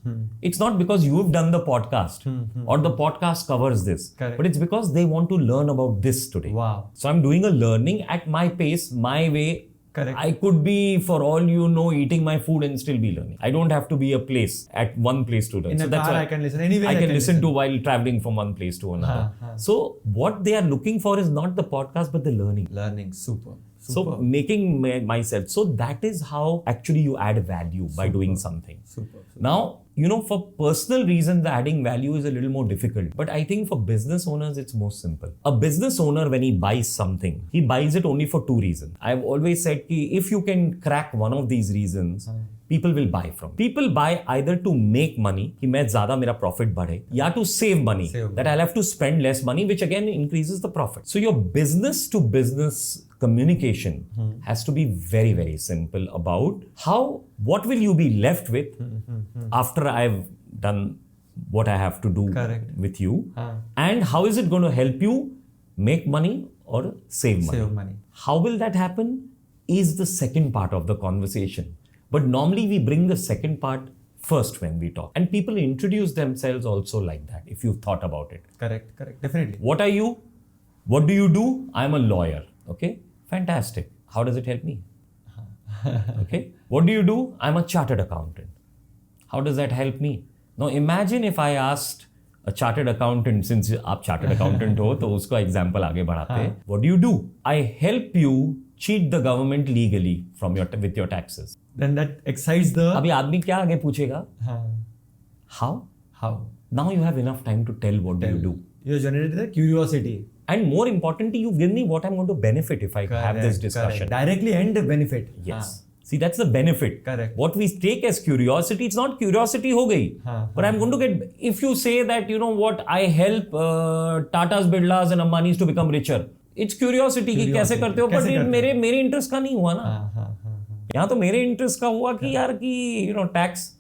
It's not because you have done the podcast or the podcast covers this, but it's because they want to learn about this today. Wow! So I'm doing a learning at my pace, my way. Correct. I could be, for all you know, eating my food and still be learning. I don't have to be a place at one place to learn. In So a that's car, why I can listen. Anywhere I can listen to while traveling from one place to another. So what they are looking for is not the podcast, but the learning. Learning, super. So making myself. So that is how actually you add value by doing something. Super. Now, for personal reasons, adding value is a little more difficult. But I think for business owners, it's more simple. A business owner, when he buys something, he buys it only for two reasons. I've always said that if you can crack one of these reasons, people will buy from. People buy either to make money, कि मैं ज़्यादा मेरा profit बढ़े, या to save money, that I'll have to spend less money, which again increases the profit. So your business to business communication has to be very, very simple about what will you be left with after I've done what I have to do with you, and how is it going to help you make money or save money. How will that happen is the second part of the conversation. But normally we bring the second part first when we talk. And people introduce themselves also like that, if you've thought about it. Correct. Definitely. What are you? What do you do? I'm a lawyer. Okay? Fantastic. How does it help me? Okay? What do you do? I'm a chartered accountant. How does that help me? Now imagine if I asked a chartered accountant, since आप chartered accountant हो, तो उसको example आगे बढ़ाते हैं. What do you do? I help you cheat the government legally with your taxes. Then that excites the... अभी आदमी क्या आगे पूछेगा? How? Now you have enough time to tell what do you do. You generated the curiosity. And more importantly, you give me what I'm going to benefit if I have this discussion. Directly and benefit. Yes. See, that's the benefit. Correct. What we take as curiosity, it's not curiosity ho gayi. But I'm going to get, if you say that, you know what, I help Tatas, Birlas and Ambanis to become richer. It's curiosity कि कैसे करते हो, but मेरे interest का नहीं हुआ ना. यहाँ तो मेरे इंटरेस्ट का हुआ कि यार कि tax.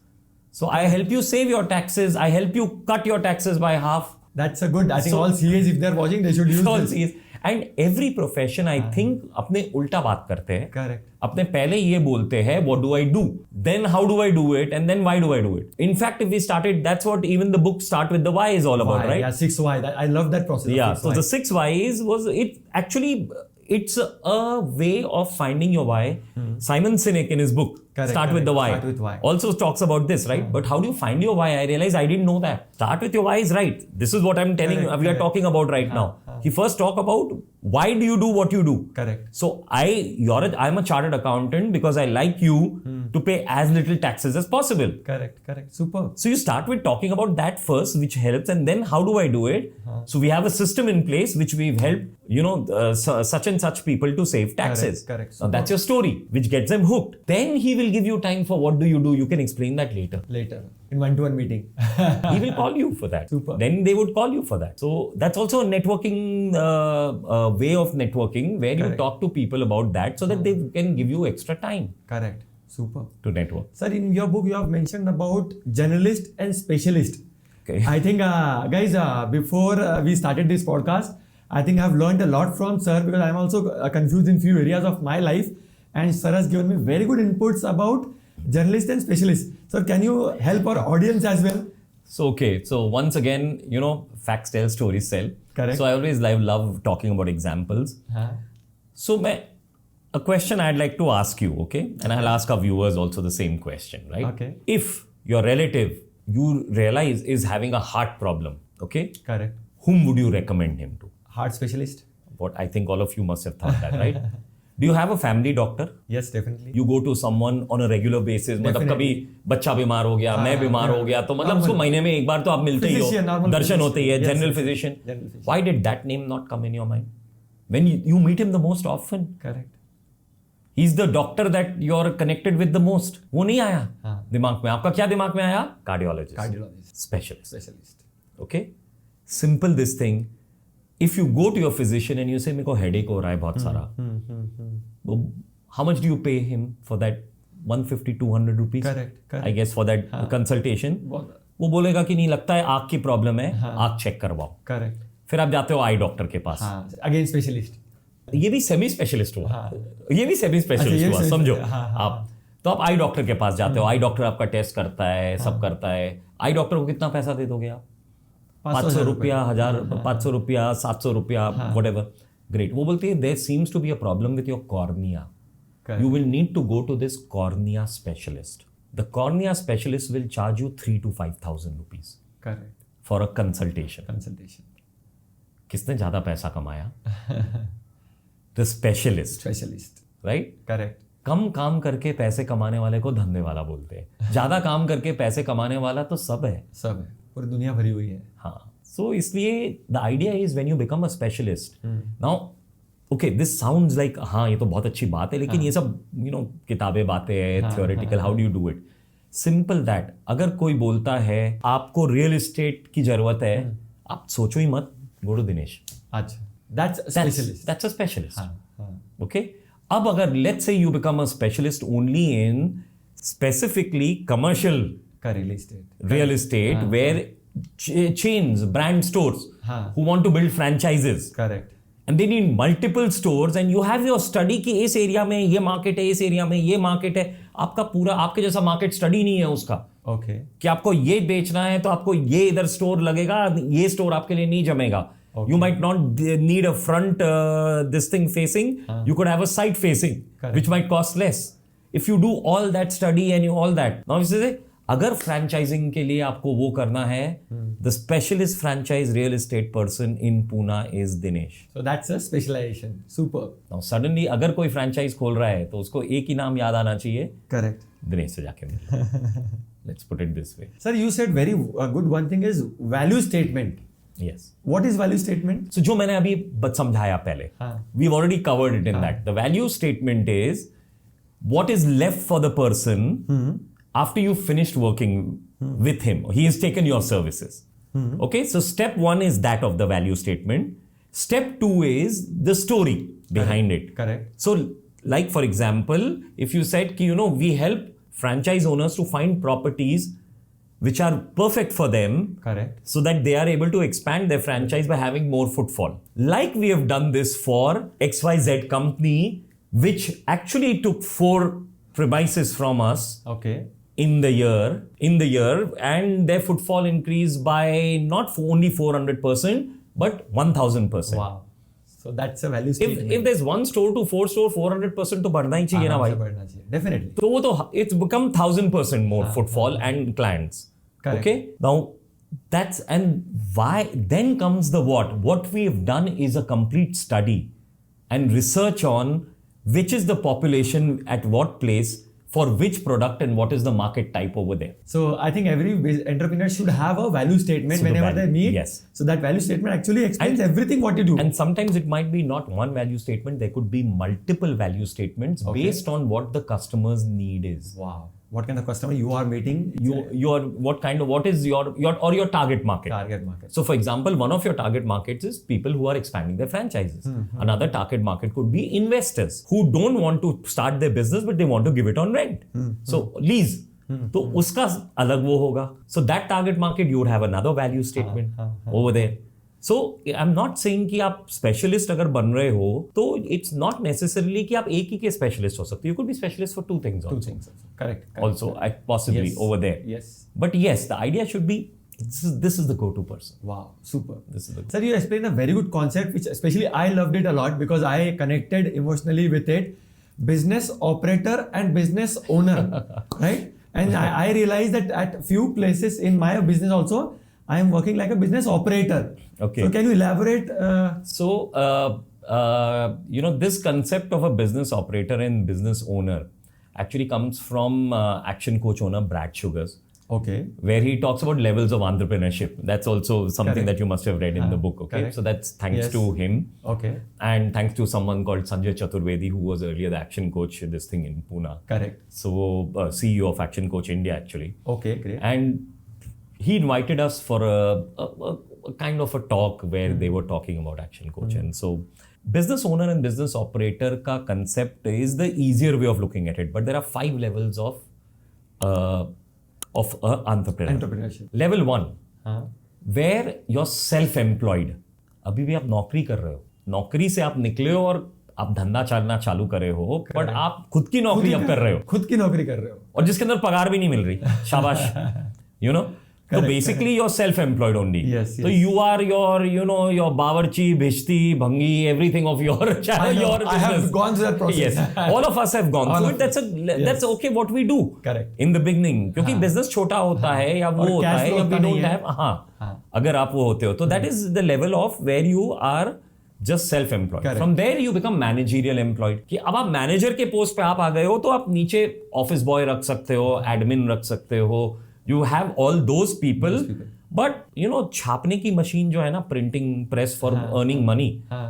So I help you save your taxes. I help you cut your taxes by half. That's a good. I think all CAs, if they're watching, they should use all this. CAs. And every profession, I think, अपने उल्टा बात करते हैं. Correct. अपने पहले ये बोलते हैं, what do I do? Then how do I do it? And then why do I do it? In fact, if we started, that's what even the book Start with the Why is all about, right? Yeah, 6 why. I love that process. Yeah. So the 6 whys was it actually. It's a way of finding your why. Simon Sinek in his book, Start with the Why, also talks about this, right? But how do you find your why? I realized I didn't know that. Start with your why is right. This is what I'm telling you. We are talking about right now. He first talk about why do you do what you do. Correct. So I'm a chartered accountant because I like you to pay as little taxes as possible. Correct. Super. So you start with talking about that first, which helps, and then how do I do it? So we have a system in place which we've helped, such and such people to save taxes. Correct. Now that's your story, which gets them hooked. Then he will give you time for what do you do. You can explain that later. In one-to-one meeting. He will call you for that. Super. Then they would call you for that. So that's also a networking way of networking where you talk to people about that so that they can give you extra time. Correct. Super. To network. Sir, in your book, you have mentioned about generalist and specialist. Okay. I think, guys, before we started this podcast, I think I've learned a lot from sir because I'm also confused in few areas of my life. And sir has given me very good inputs about journalist and specialist. So can you help our audience as well? So once again, facts tell, stories sell. Correct. So I always love talking about examples. So a question I'd like to ask you, okay? And I'll ask our viewers also the same question, right? Okay. If your relative, you realize, is having a heart problem, okay? Correct. Whom would you recommend him to? Heart specialist. What I think all of you must have thought that, right? Do you have a family doctor? Yes, definitely. You go to someone on a regular basis. मतलब कभी बच्चा बीमार हो गया, मैं बीमार हो गया, तो मतलब उसको महीने में एक बार तो आप मिलते ही हो, दर्शन होते ही है, general physician. Why did that name not come in your mind? When you meet him the most often. Correct. He's the doctor that you're connected with the most. वो नहीं आया दिमाग में. आपका क्या दिमाग में आया? Cardiologist. Specialist. Okay? Simple this thing. If you go to your physician and you say, मेरे को headache हो रहा है बहुत सारा. How much do you pay him for that? 150, 200 rupees? Correct. I guess for that consultation. वो बोलेगा कि नहीं लगता है आँख की प्रॉब्लम है, आँख चेक करवाओ. Correct. फिर आप जाते हो आई डॉक्टर के पास. Again specialist. ये भी सेमी स्पेशलिस्ट हुआ. समझो आप. तो आप आई डॉक्टर के पास जाते हो. आई डॉक्टर आपका टेस्ट करता है, सब करता है. आई डॉक्टर को कितना पैसा दे दोगे आप? 500 रुपया, 500 रुपया, 700 रुपया, whatever. Great. वो बोलती है there seems to be a problem with your cornea. Correct. you will need to go to this cornea specialist. The cornea specialist will charge you 3,000 to 5,000 rupees Correct. for a consultation. किसने ज्यादा पैसा कमाया? The specialist. Right? Correct. कम काम करके पैसे कमाने वाले को धंधे वाला बोलते हैं, ज्यादा काम करके पैसे कमाने वाला तो सब है, पूरी दुनिया भरी हुई है. हाँ. So इसलिए the idea is when you become a specialist, now okay, this sounds like हाँ ये तो बहुत अच्छी बात है, लेकिन ये सब किताबें बातें हैं, theoretical, how do you do it? Simple that, अगर कोई बोलता है आपको रियल एस्टेट की जरूरत है, आप सोचो ही मत, go to दिनेश. अच्छा, that's a specialist. Okay? अब अगर let's say you become a specialist only in specifically commercial real estate where chains, brand stores who want to build franchises. Correct. And they need multiple stores and you have your study कि इस area में ये market है, इस area में ये market है. आपका पूरा आपके जैसा मार्केट स्टडी नहीं है उसका. Okay. कि आपको ये बेचना है तो आपको ये इधर स्टोर लगेगा, ये स्टोर आपके लिए नहीं जमेगा. Okay. You might not need a front this thing facing. You could have a side facing, which might cost less. If you do all that study and all that, now you say, अगर franchising के लिए आपको वो करना है, the specialist franchise real estate person in Pune is Dinesh. So that's a specialization. Super. Now suddenly अगर कोई franchise खोल रहा है तो उसको एक ही नाम याद आना चाहिए. Correct. दिनेश से जाके मिल. Let's put it this way. Sir, you said very good one thing is value statement. Yes. What is value statement? So जो मैंने अभी समझाया पहले, we've already covered it in that. The value statement is what is left for the person after you finished working with him. He has taken your services. Okay, so step one is that of the value statement. Step two is the story behind it. Correct. So like for example, if you said we help franchise owners to find properties which are perfect for them. Correct. So that they are able to expand their franchise by having more footfall. Like we have done this for XYZ company, which actually took 4 premises from us. Okay. In the year, and their footfall increased by not only 400%, but 1000%. Wow. So that's a value statement. If there's 1 store to 4 store, 400% तो बढ़ना ही चाहिए ना भाई. Definitely. तो वो तो it's become 1000% more footfall and clients. Correct. Okay. Now that's and why then comes the what. What we have done is a complete study and research on which is the population at what place for which product and what is the market type over there. So I think every entrepreneur should have a value statement whenever they meet. Yes. So that value statement actually explains everything what you do. And sometimes it might be not one value statement. There could be multiple value statements based on what the customer's need is. Wow. What kind of customer you are meeting? What is your target market? Target market. So for example, one of your target markets is people who are expanding their franchises. Another target market could be investors who don't want to start their business but they want to give it on rent. So lease. तो उसका अलग वो होगा. So that target market you would have another value statement over there. So I'm not saying कि आप specialist अगर बन रहे हो तो it's not necessarily कि आप एक ही के specialist हो सकते. You could be specialist for 2 things also. 2 things also. Correct. Also, possibly over there. Yes. But yes, the idea should be this is the go-to person. Wow, super. This is the Sir, you explained a very good concept, which especially I loved it a lot because I connected emotionally with it. Business operator and business owner, right? And I realized that at few places in my business also, I am working like a business operator. Okay. So can you elaborate? This concept of a business operator and business owner actually comes from action coach owner Brad Sugars. Okay. Where he talks about levels of entrepreneurship. That's also something Correct. that you must have read in the book. Okay. Correct. So that's thanks to him. Okay. And thanks to someone called Sanjay Chaturvedi, who was earlier the action coach in this thing in Pune. Correct. So CEO of Action Coach India actually. Okay, great. And he invited us for a kind of a talk where they were talking about Action Coach. And so business owner and business operator ka concept is the easier way of looking at it. But there are 5 levels of entrepreneur. Entrepreneurship. Level 1, where you're self-employed. अभी भी आप नौकरी कर रहे हो. नौकरी से आप निकले हो और आप धंधा चलना चालू करे हो, बट आप खुद की नौकरी अब कर रहे हो. खुद की नौकरी कर रहे हो. और जिसके अंदर पगार भी नहीं मिल रही. शाबाश. So basically you're self-employed only. Yes, So yes. you are your bawarchi, bhishti, bhangi, everything of your your business. I have gone through that process. Yes, all of us have gone through it. That's okay what we do. Correct. In the beginning, क्योंकि business छोटा होता है या वो होता है या we don't have. हाँ, अगर आप वो होते हो तो that is the level of where you are just self-employed. Correct. From there you become managerial employed. कि अब आप मैनेजर के पोस्ट पे आप आ गए हो तो आप नीचे ऑफिस बॉय रख सकते हो, एडमिन रख सकते हो. You have all those people. But छापने की मशीन जो है ना, printing press for earning money,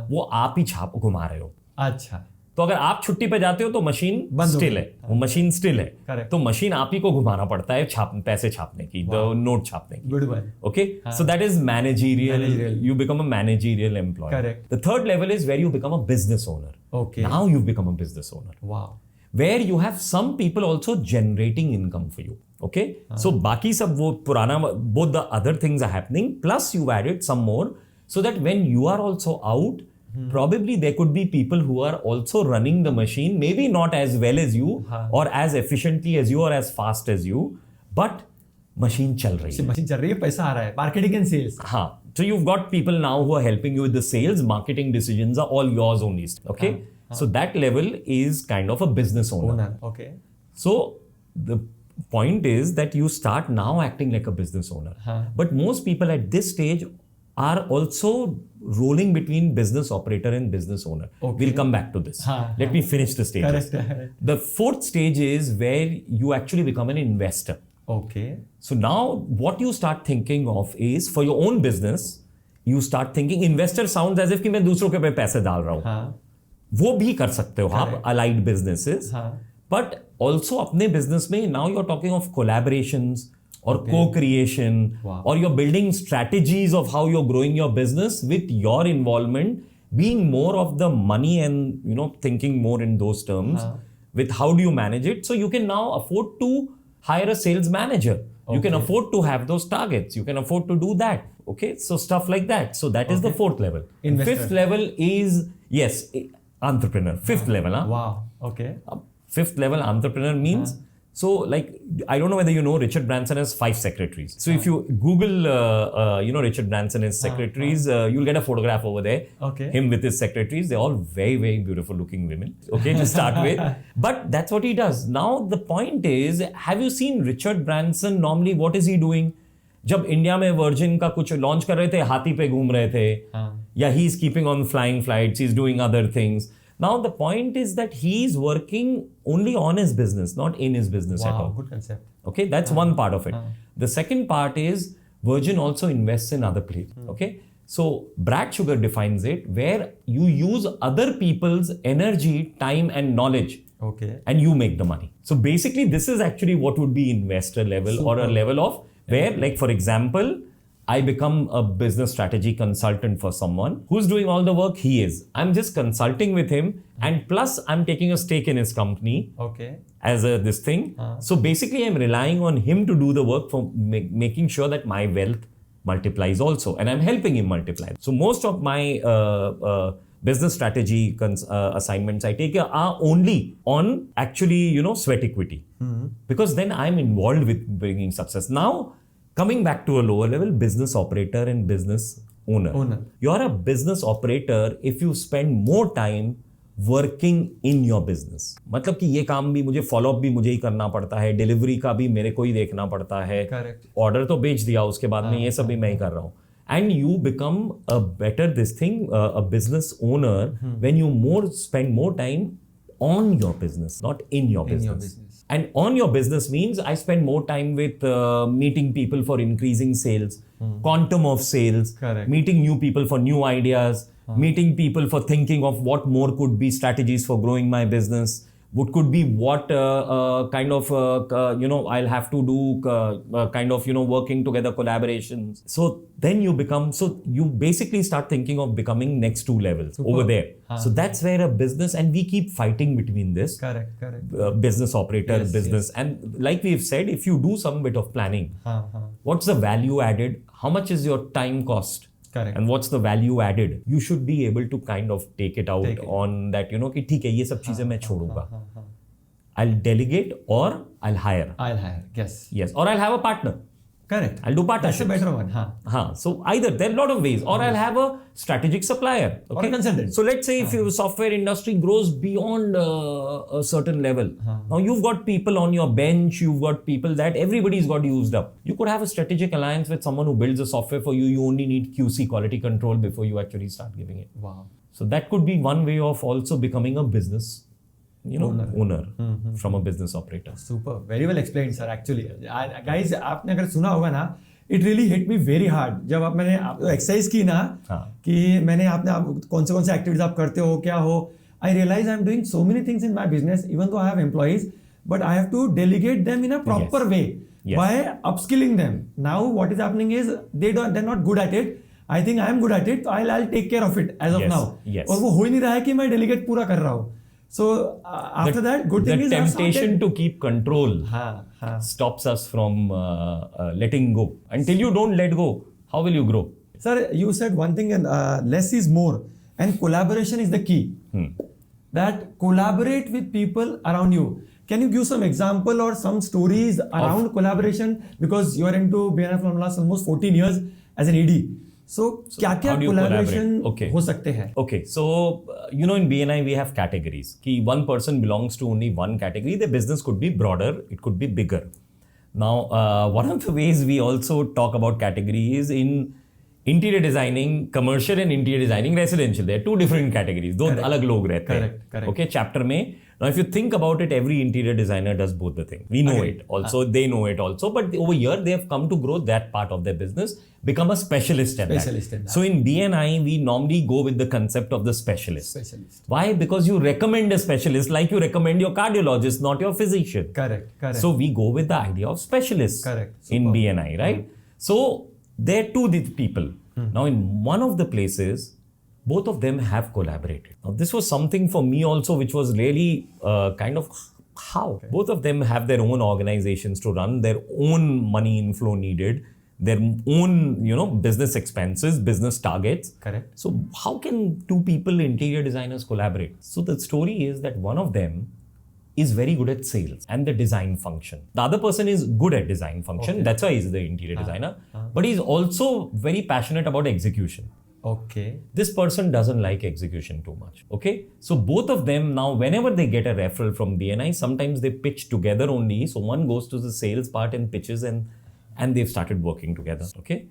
वो आप ही छाप घुमा रहे हो. अच्छा. तो अगर आप छुट्टी पे जाते हो तो मशीन स्टिल है, वो मशीन स्टिल है. Correct. तो मशीन आप ही को घुमाना पड़ता है पैसे छापने की, नोट छापने की. Good one. Okay, so that is managerial. You become a managerial employee. Correct. The third level is where you become a business owner. Okay. Now you've become a business owner. Wow. Where you have some people also generating income for you. Okay, so बाकी सब वो पुराना, both the other things are happening, plus you added some more, so that when you are also out, probably there could be people who are also running the machine, maybe not as well as you, or as efficiently as you, or as fast as you, but machine चल रही है. Machine चल रही है, पैसा आ रहा है, marketing and sales. हाँ, so you've got people now who are helping you with the sales, marketing decisions are all yours only. Okay, so that level is kind of a business owner. Okay. So the point is that you start now acting like a business owner. But most people at this stage are also rolling between business operator and business owner. Okay. We'll come back to this. Let me finish the stages. Correct. The fourth stage is where you actually become an investor. Okay. So now what you start thinking of is, for your own business, you start thinking, investor sounds as if कि मैं दूसरों के पे पैसे डाल रहा हूँ. वो भी कर सकते हो आप, allied businesses. But also अपने business में now you're talking of collaborations or co-creation, or you're building strategies of how you're growing your business with your involvement, being more of the money and thinking more in those terms with how do you manage it. So you can now afford to hire a sales manager. You can afford to have those targets. You can afford to do that. Okay, so stuff like that. So that is the fourth level. Investor. Fifth level is, yes, entrepreneur. Fifth level. Wow. Okay. Fifth level entrepreneur means, so like, I don't know whether you know, Richard Branson has 5 secretaries. So if you Google, Richard Branson has secretaries, you'll get a photograph over there. Okay. Him with his secretaries. They're all very, very beautiful looking women. Okay, to start with. But that's what he does. Now the point is, have you seen Richard Branson? Normally, what is he doing? जब India में virgin का कुछ launch कर रहे थे, हाथी पे घूम रहे थे, या he is keeping on flying flights, he is doing other things. Now the point is that he is working only on his business, not in his business at all. Good concept. Okay, that's one part of it. The second part is Virgin also invests in other places. Okay, so Brad Sugar defines it where you use other people's energy, time, and knowledge. Okay. And you make the money. So basically, this is actually what would be investor level. Super. Or a level of where, like for example, I become a business strategy consultant for someone who's doing all the work. He is. I'm just consulting with him, and plus I'm taking a stake in his company. Okay. As this thing. So basically, I'm relying on him to do the work for making sure that my wealth multiplies also, and I'm helping him multiply. So most of my business strategy assignments I take are only on actually sweat equity, because then I'm involved with bringing success. Now, coming back to a lower level, business operator and business owner. You're a business operator if you spend more time working in your business. मतलब कि ये काम भी मुझे follow up भी मुझे ही करना पड़ता है, डिलीवरी का भी मेरे को ही देखना पड़ता है, ऑर्डर तो बेच दिया, उसके बाद में ये सब भी मैं ही कर रहा हूँ. And you become a better a business owner when you spend more time on your business, not in your business. And on your business means I spend more time with meeting people for increasing sales, quantum of sales, meeting new people for new ideas, meeting people for thinking of what more could be strategies for growing my business. What could be what kind of I'll have to do kind of working together collaborations. So then you basically start thinking of becoming next 2 levels over there. So that's where a business, and we keep fighting between this. Correct. Business operator, business, and like we've said, if you do some bit of planning, what's the value added? How much is your time cost? Correct. And what's the value added? You should be able to kind of take it out on that, कि ठीक है, ये सब चीजें मैं छोड़ूंगा. I'll delegate or I'll hire. Yes. Yes. Or I'll have a partner. Correct. I'll do partnerships. That's a better one. So either there are a lot of ways, or I'll have a strategic supplier. Or a consultant. So let's say if your software industry grows beyond a certain level, now you've got people on your bench, you've got people that everybody's got used up. You could have a strategic alliance with someone who builds a software for you. You only need QC, quality control, before you actually start giving it. Wow. So that could be one way of also becoming a business, owner from a business operator. Super. Very well explained, sir. Actually, guys, आपने अगर सुना होगा ना, it really hit me very hard. जब मैंने exercise की ना, कि मैंने आपने कौन से एक्टिविटीज आप करते हो, क्या हो, I realize I'm doing so many things in my business, even though I have employees, but I have to delegate them in a proper way by upskilling them. Now, what is happening is they're not good at it. I think I am good at it, so I'll take care of it as of now. और वो हो ही नहीं रहा है कि मैं delegate पूरा कर रहा हूँ. So after that, good thing is the temptation to keep control stops us from letting go. Until you don't let go, how will you grow? Sir, you said one thing, and less is more, and collaboration is the key. That collaborate with people around you. Can you give some example or some stories around collaboration? Because you are into BNI from last almost 14 years as an ED. So क्या-क्या collaboration हो सकते हैं? Okay, so in BNI we have categories. कि one person belongs to only one category. The business could be broader, it could be bigger. Now, one of the ways we also talk about category is in interior designing, commercial and interior designing, residential. There are two different categories. दो अलग लोग रहते हैं. Correct. Okay, chapter में. Now, if you think about it, every interior designer does both the thing. We know it also, they know it also. But over here, they have come to grow that part of their business, become a specialist at that. So in BNI, we normally go with the concept of the specialist. Why? Because you recommend a specialist like you recommend your cardiologist, not your physician. Correct. So we go with the idea of specialists in BNI, right? So there are two people. Now in one of the places, both of them have collaborated. Now, this was something for me also, which was really kind of how. Both of them have their own organizations to run, their own money inflow needed, their own, business expenses, business targets. Correct. So how can two people, interior designers, collaborate? So the story is that one of them is very good at sales and the design function. The other person is good at design function. That's why he's the interior designer. But he's also very passionate about execution. Okay. This person doesn't like execution too much. Okay. So both of them now, whenever they get a referral from BNI, sometimes they pitch together only. So one goes to the sales part and pitches and they've started working together. Okay.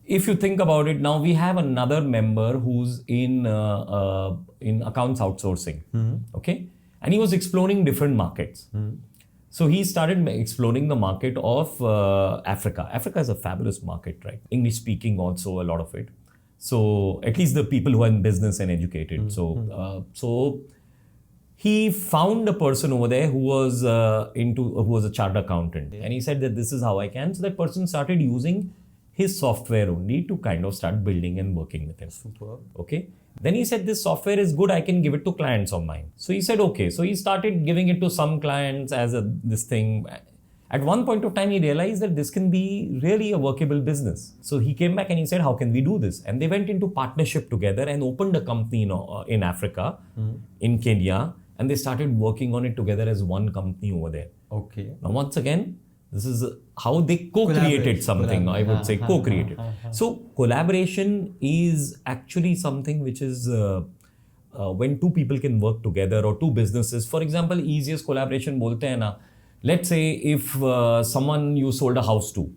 If you think about it, now we have another member who's in accounts outsourcing. Okay. And he was exploring different markets. So he started exploring the market of Africa. Africa is a fabulous market, right? English speaking also, a lot of it. So at least the people who are in business and educated. So he found a person over there who was who was a chartered accountant, and he said that this is how I can. So that person started using his software only to kind of start building and working with him. Super. Okay. Then he said, this software is good, I can give it to clients of mine. So he said, okay. So he started giving it to some clients as this thing. At one point of time, he realized that this can be really a workable business. So he came back and he said, how can we do this? And they went into partnership together and opened a company in Africa, in Kenya. And they started working on it together as one company over there. Okay. Now, once again, this is how they co-created something, I would say, co-created. So collaboration is actually something which is when two people can work together or two businesses. For example, easiest collaboration bolte hai na. Let's say if someone you sold a house to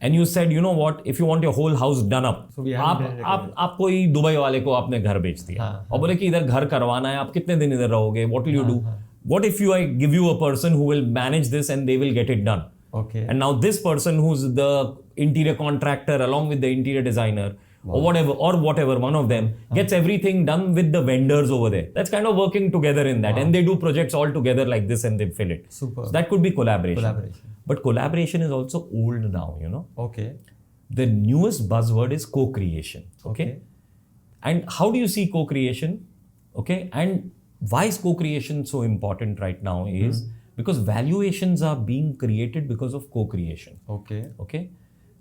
and you said, you know what, if you want your whole house done up, आप कोई Dubai वाले को आपने घर बेच दिया और बोले कि इधर घर करवाना है, आप कितने दिन इधर रहोगे, what will you do? What if I give you a person who will manage this and they will get it done? Okay. And now this person who's the interior contractor along with the interior designer or whatever, one of them gets everything done with the vendors over there. That's kind of working together in that. And they do projects all together like this and they fill it. Super. So that could be collaboration. But collaboration is also old now, Okay. The newest buzzword is co-creation. Okay. And how do you see co-creation? Okay. And why is co-creation so important right now is because valuations are being created because of co-creation. Okay.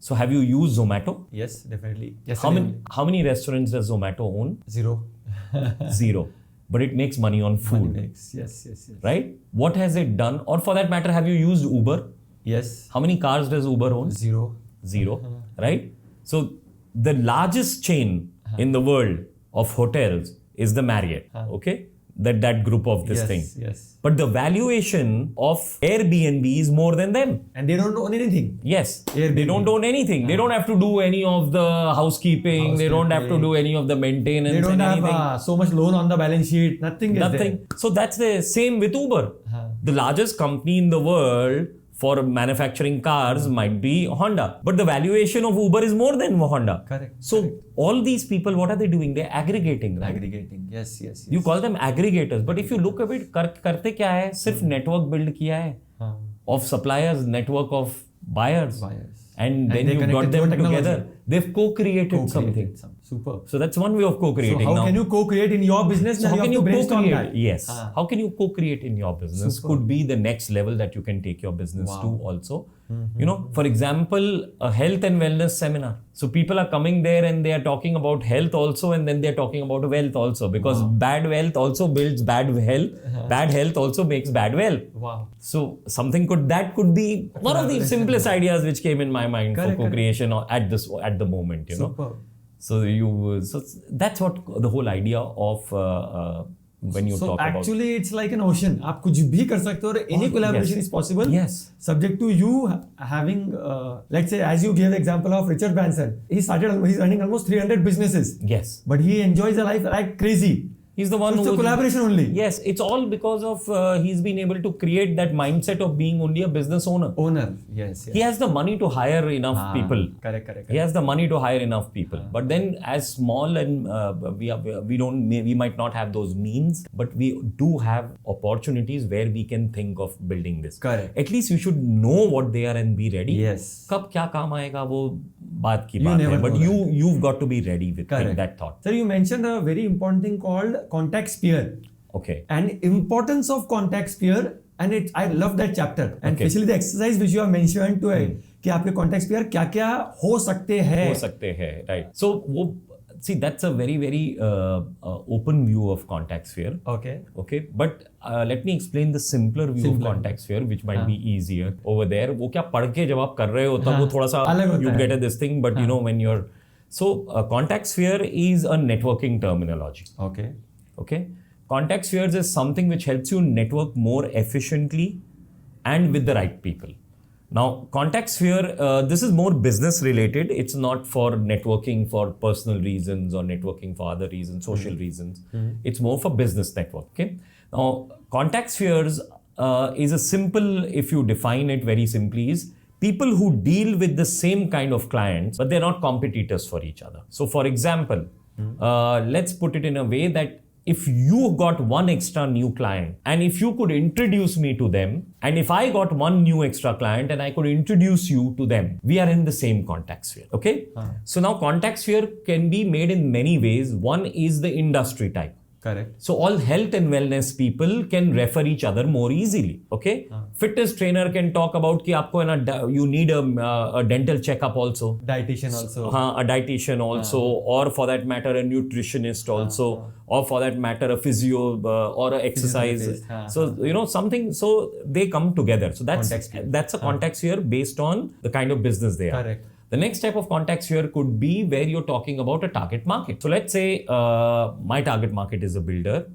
So have you used Zomato? Yes, definitely. Yes. How many restaurants does Zomato own? 0. 0. But it makes money on food. Yes. Right? What has it done? Or for that matter, have you used Uber? Yes. How many cars does Uber own? Zero. Right? So the largest chain in the world of hotels is the Marriott. Okay? That group of this thing. Yes. But the valuation of Airbnb is more than them. And they don't own anything. Yes. Airbnb. They don't own anything. They don't have to do any of the housekeeping. They don't have to do any of the maintenance. They don't anything. have so much loan on the balance sheet. Nothing. So that's the same with Uber. The largest company in the world for manufacturing cars might be Honda. But the valuation of Uber is more than Honda. Correct. So all these people, what are they doing? They're aggregating, right? Aggregating. Yes. You call them aggregators. But if you look at it, करते क्या है? सिर्फ network build किया है of suppliers, network of buyers. And then you got them together. They've co-created something. Super. So that's one way of co-creating. So how can you co-create in your business? So how can you co-create? That? Yes. How can you co-create in your business? Super. Could be the next level that you can take your business to also. You know, for example, a health and wellness seminar. So people are coming there and they are talking about health also, and then they are talking about wealth also, because bad wealth also builds bad health. Bad health also makes bad wealth. Wow. So something could be one of the simplest ideas which came in my mind for co-creation at the moment, you know. So that's what the whole idea of when you talk about. So actually it's like an ocean. आप कुछ भी कर सकते हो और any collaboration is possible. Yes. Subject to you having, let's say, as you gave the example of Richard Branson, he's running almost 300 businesses. Yes. But he enjoys a life like crazy. He's the one It's a collaboration only. Yes, it's all because of he's been able to create that mindset of being only a business owner. Yes. He has the money to hire enough people. Correct. He has the money to hire enough people. But then, as small and we might not have those means, but we do have opportunities where we can think of building this. Correct. At least you should know what they are and be ready. Yes. कब क्या काम आएगा वो बात की बात है. But you've got to be ready with that thought. Sir, you mentioned a very important thing called contact sphere. Okay. And importance of contact sphere, and I love that chapter. And especially the exercise which you have mentioned to it, कि आपके contact sphere क्या-क्या हो सकते हैं. Right. So see, that's a very, very open view of contact sphere. Okay. But let me explain the simpler view of contact sphere, which might be easier over there. वो क्या पढ़ के जब आप कर रहे हो तब वो थोड़ा सा you get this thing, but you know when you're contact sphere is a networking terminology. Okay. Contact spheres is something which helps you network more efficiently and with the right people. Now, contact sphere, this is more business related. It's not for networking for personal reasons or networking for other reasons, social reasons. It's more for business network. Okay. Now, contact spheres is a simple, if you define it very simply, is people who deal with the same kind of clients, but they're not competitors for each other. So, for example, let's put it in a way that if you got one extra new client and if you could introduce me to them, and if I got one new extra client and I could introduce you to them, we are in the same contact sphere. Okay. So now contact sphere can be made in many ways. One is the industry type. Correct. So all health and wellness people can refer each other more easily. Okay. Fitness trainer can talk about कि आपको है ना, you need a dental checkup also. Dietitian also. A dietitian also, or for that matter a nutritionist also, or for that matter a physio or a exercise. So you know something. So they come together. So that's a contact sphere based on the kind of business they are. Correct. The next type of contact sphere could be where you're talking about a target market. So let's say my target market is a builder.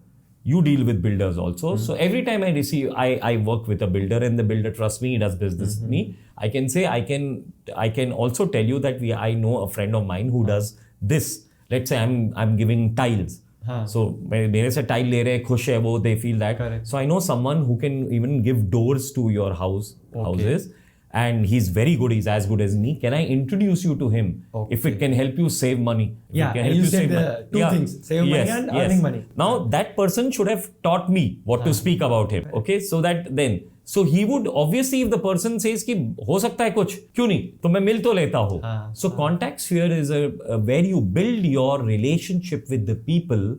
You deal with builders also. So every time I work with a builder and the builder trusts me, he does business with me. I can say, I can also tell you that I know a friend of mine who does this. Let's say I'm giving tiles. So मेरे से tile ले रहे खुश है वो, they feel that. Correct. So I know someone who can even give doors to your houses. And he's very good. He's as good as me. Can I introduce you to him? If it can help you save money. And you said the two things, save money and earning money. Now that person should have taught me what to speak about him. Okay, so that then, so he would obviously, if the person says कि हो सकता है कुछ, क्यों नहीं, तो मैं मिल तो लेता हूँ. So contact sphere is where you build your relationship with the people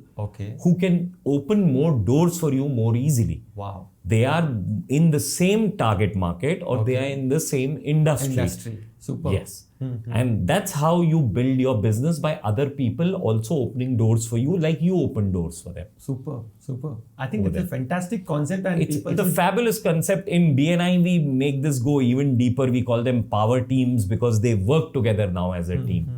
who can open more doors for you more easily. Wow. They are in the same target market or they are in the same industry. Super. Yes. And that's how you build your business, by other people also opening doors for you, like you open doors for them. Super. I think it's a fantastic concept, and It's a fabulous concept. In BNI, we make this go even deeper. We call them power teams because they work together now as a team.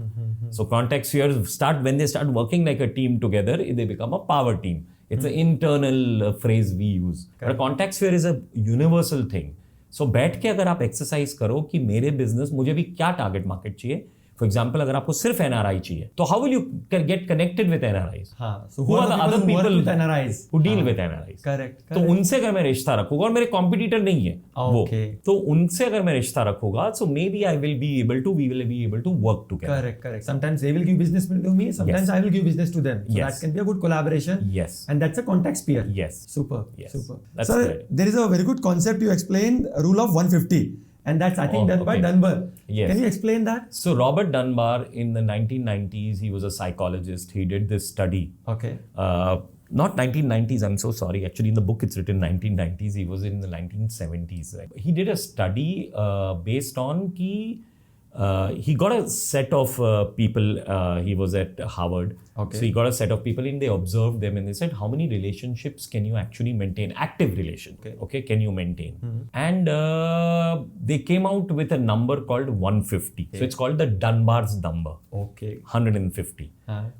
So contact spheres when they start working like a team together, they become a power team. It's an internal phrase we use. But a contact sphere is a universal thing. So बैठ के अगर आप exercise करो कि मेरे business मुझे भी क्या टारगेट मार्केट चाहिए, फॉर एग्जाम्पल अगर आपको सिर्फ एनआरआई चाहिए तो how will you get connected with NRIs? Who are the other people with NRIs who deal with NRIs? Correct. तो उनसे अगर मैं रिश्ता रखूंगा, और मेरे कॉम्पिटिटर नहीं है वो, तो उनसे अगर मैं रिश्ता रखूंगा, so maybe I will be able to, we will be able to work together. Correct. Sometimes they will give business to me, sometimes I will give business to them. So that can be a good collaboration. Yes. And that's a contact sphere. Yes. Super. That's Sir, great. there is a very good concept you explained, rule of 150. And that's, I think, done by Dunbar. Yes. Can you explain that? So Robert Dunbar, in the 1990s, he was a psychologist. He did this study. Okay. Not 1990s, I'm so sorry. Actually, in the book, it's written 1990s. He was in the 1970s. Right? He did a study based on he got a set of people. He was at Harvard. Okay. So he got a set of people and they observed them and they said, how many relationships can you actually maintain? Active relation. Okay, can you maintain? And they came out with a number called 150. So it's called the Dunbar's number. Okay. 150.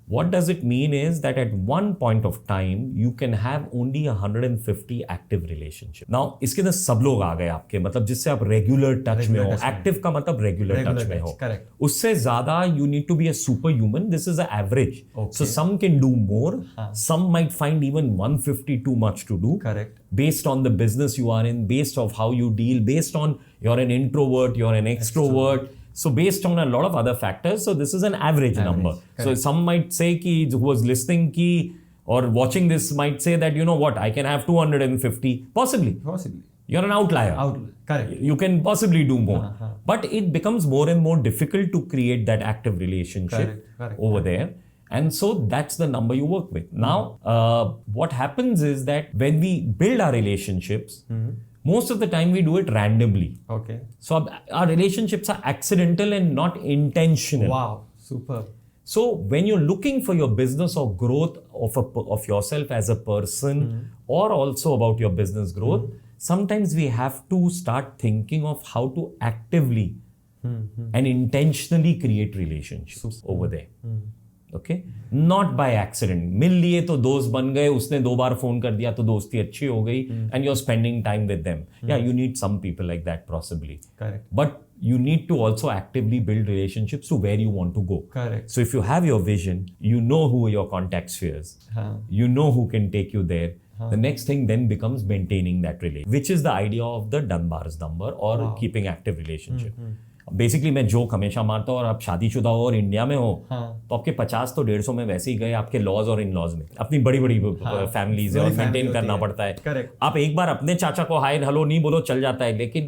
What does it mean is that at one point of time, you can have only 150 active relationship. Now, इसके अंदर सब लोग आ गए आपके, मतलब जिससे आप regular touch में हो. एक्टिव का मतलब रेगुलर टच में हो. उससे ज्यादा you need to be a superhuman. This is an average. So some can do more. Some might find even 150 too much to do. Correct. Based on the business you are in, based on how you deal, based on you're an introvert, you're an extrovert. So based on a lot of other factors, so this is an average number. Correct. So some might say who was listening or watching this might say that, you know what, I can have 250. Possibly. You're an outlier. Correct. You can possibly do more. But it becomes more and more difficult to create that active relationship over there. And so that's the number you work with. Now, what happens is that when we build our relationships, most of the time we do it randomly. Okay. So our relationships are accidental and not intentional. Wow, super. So when you're looking for your business or growth of yourself as a person, or also about your business growth, sometimes we have to start thinking of how to actively and intentionally create relationships over there. Okay? Not by accident. मिल लिए तो दोस्त बन गए, उसने 2 बार phone कर दिया तो दोस्ती अच्छी हो गई, and you're spending time with them. Yeah, you need some people like that possibly. Correct. But you need to also actively build relationships to where you want to go. Correct. So if you have your vision, you know who are your contact spheres, you know who can take you there. The next thing then becomes maintaining that relationship, which is the idea of the Dunbar's number or keeping active relationship. Basically मैं joke हमेशा मारता हूँ, और आप शादीशुदा हो और India में हो तो आपके 50 तो 150 में वैसे ही गए आपके लॉज और इन लॉज में. अपनी बड़ी बड़ी फैमिलीज है और मेंटेन करना पड़ता है. आप एक बार अपने चाचा को हाय हेलो नहीं बोलो चल जाता है, लेकिन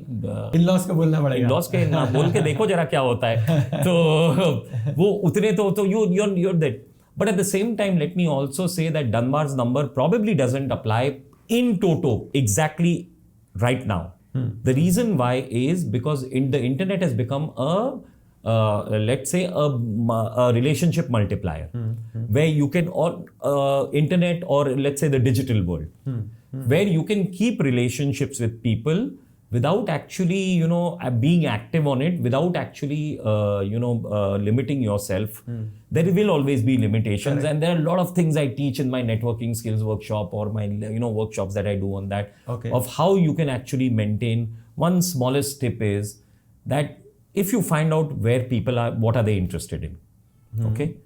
इन-लॉज का बोलना पड़ेगा. इन-लॉज के ना बोल के देखो जरा क्या होता है. तो वो उतने तो you're that. But at the same time, let me also say that Dunbar's number probably doesn't apply in toto exactly right now. The reason why is because the internet has become let's say a relationship multiplier, where you can internet or let's say the digital world, where you can keep relationships with people without actually being active on it, without actually limiting yourself. There will always be limitations. Correct. And there are a lot of things I teach in my networking skills workshop or my workshops that I do on that, of how you can actually maintain. One smallest tip is that if you find out where people are, what are they interested in. Okay,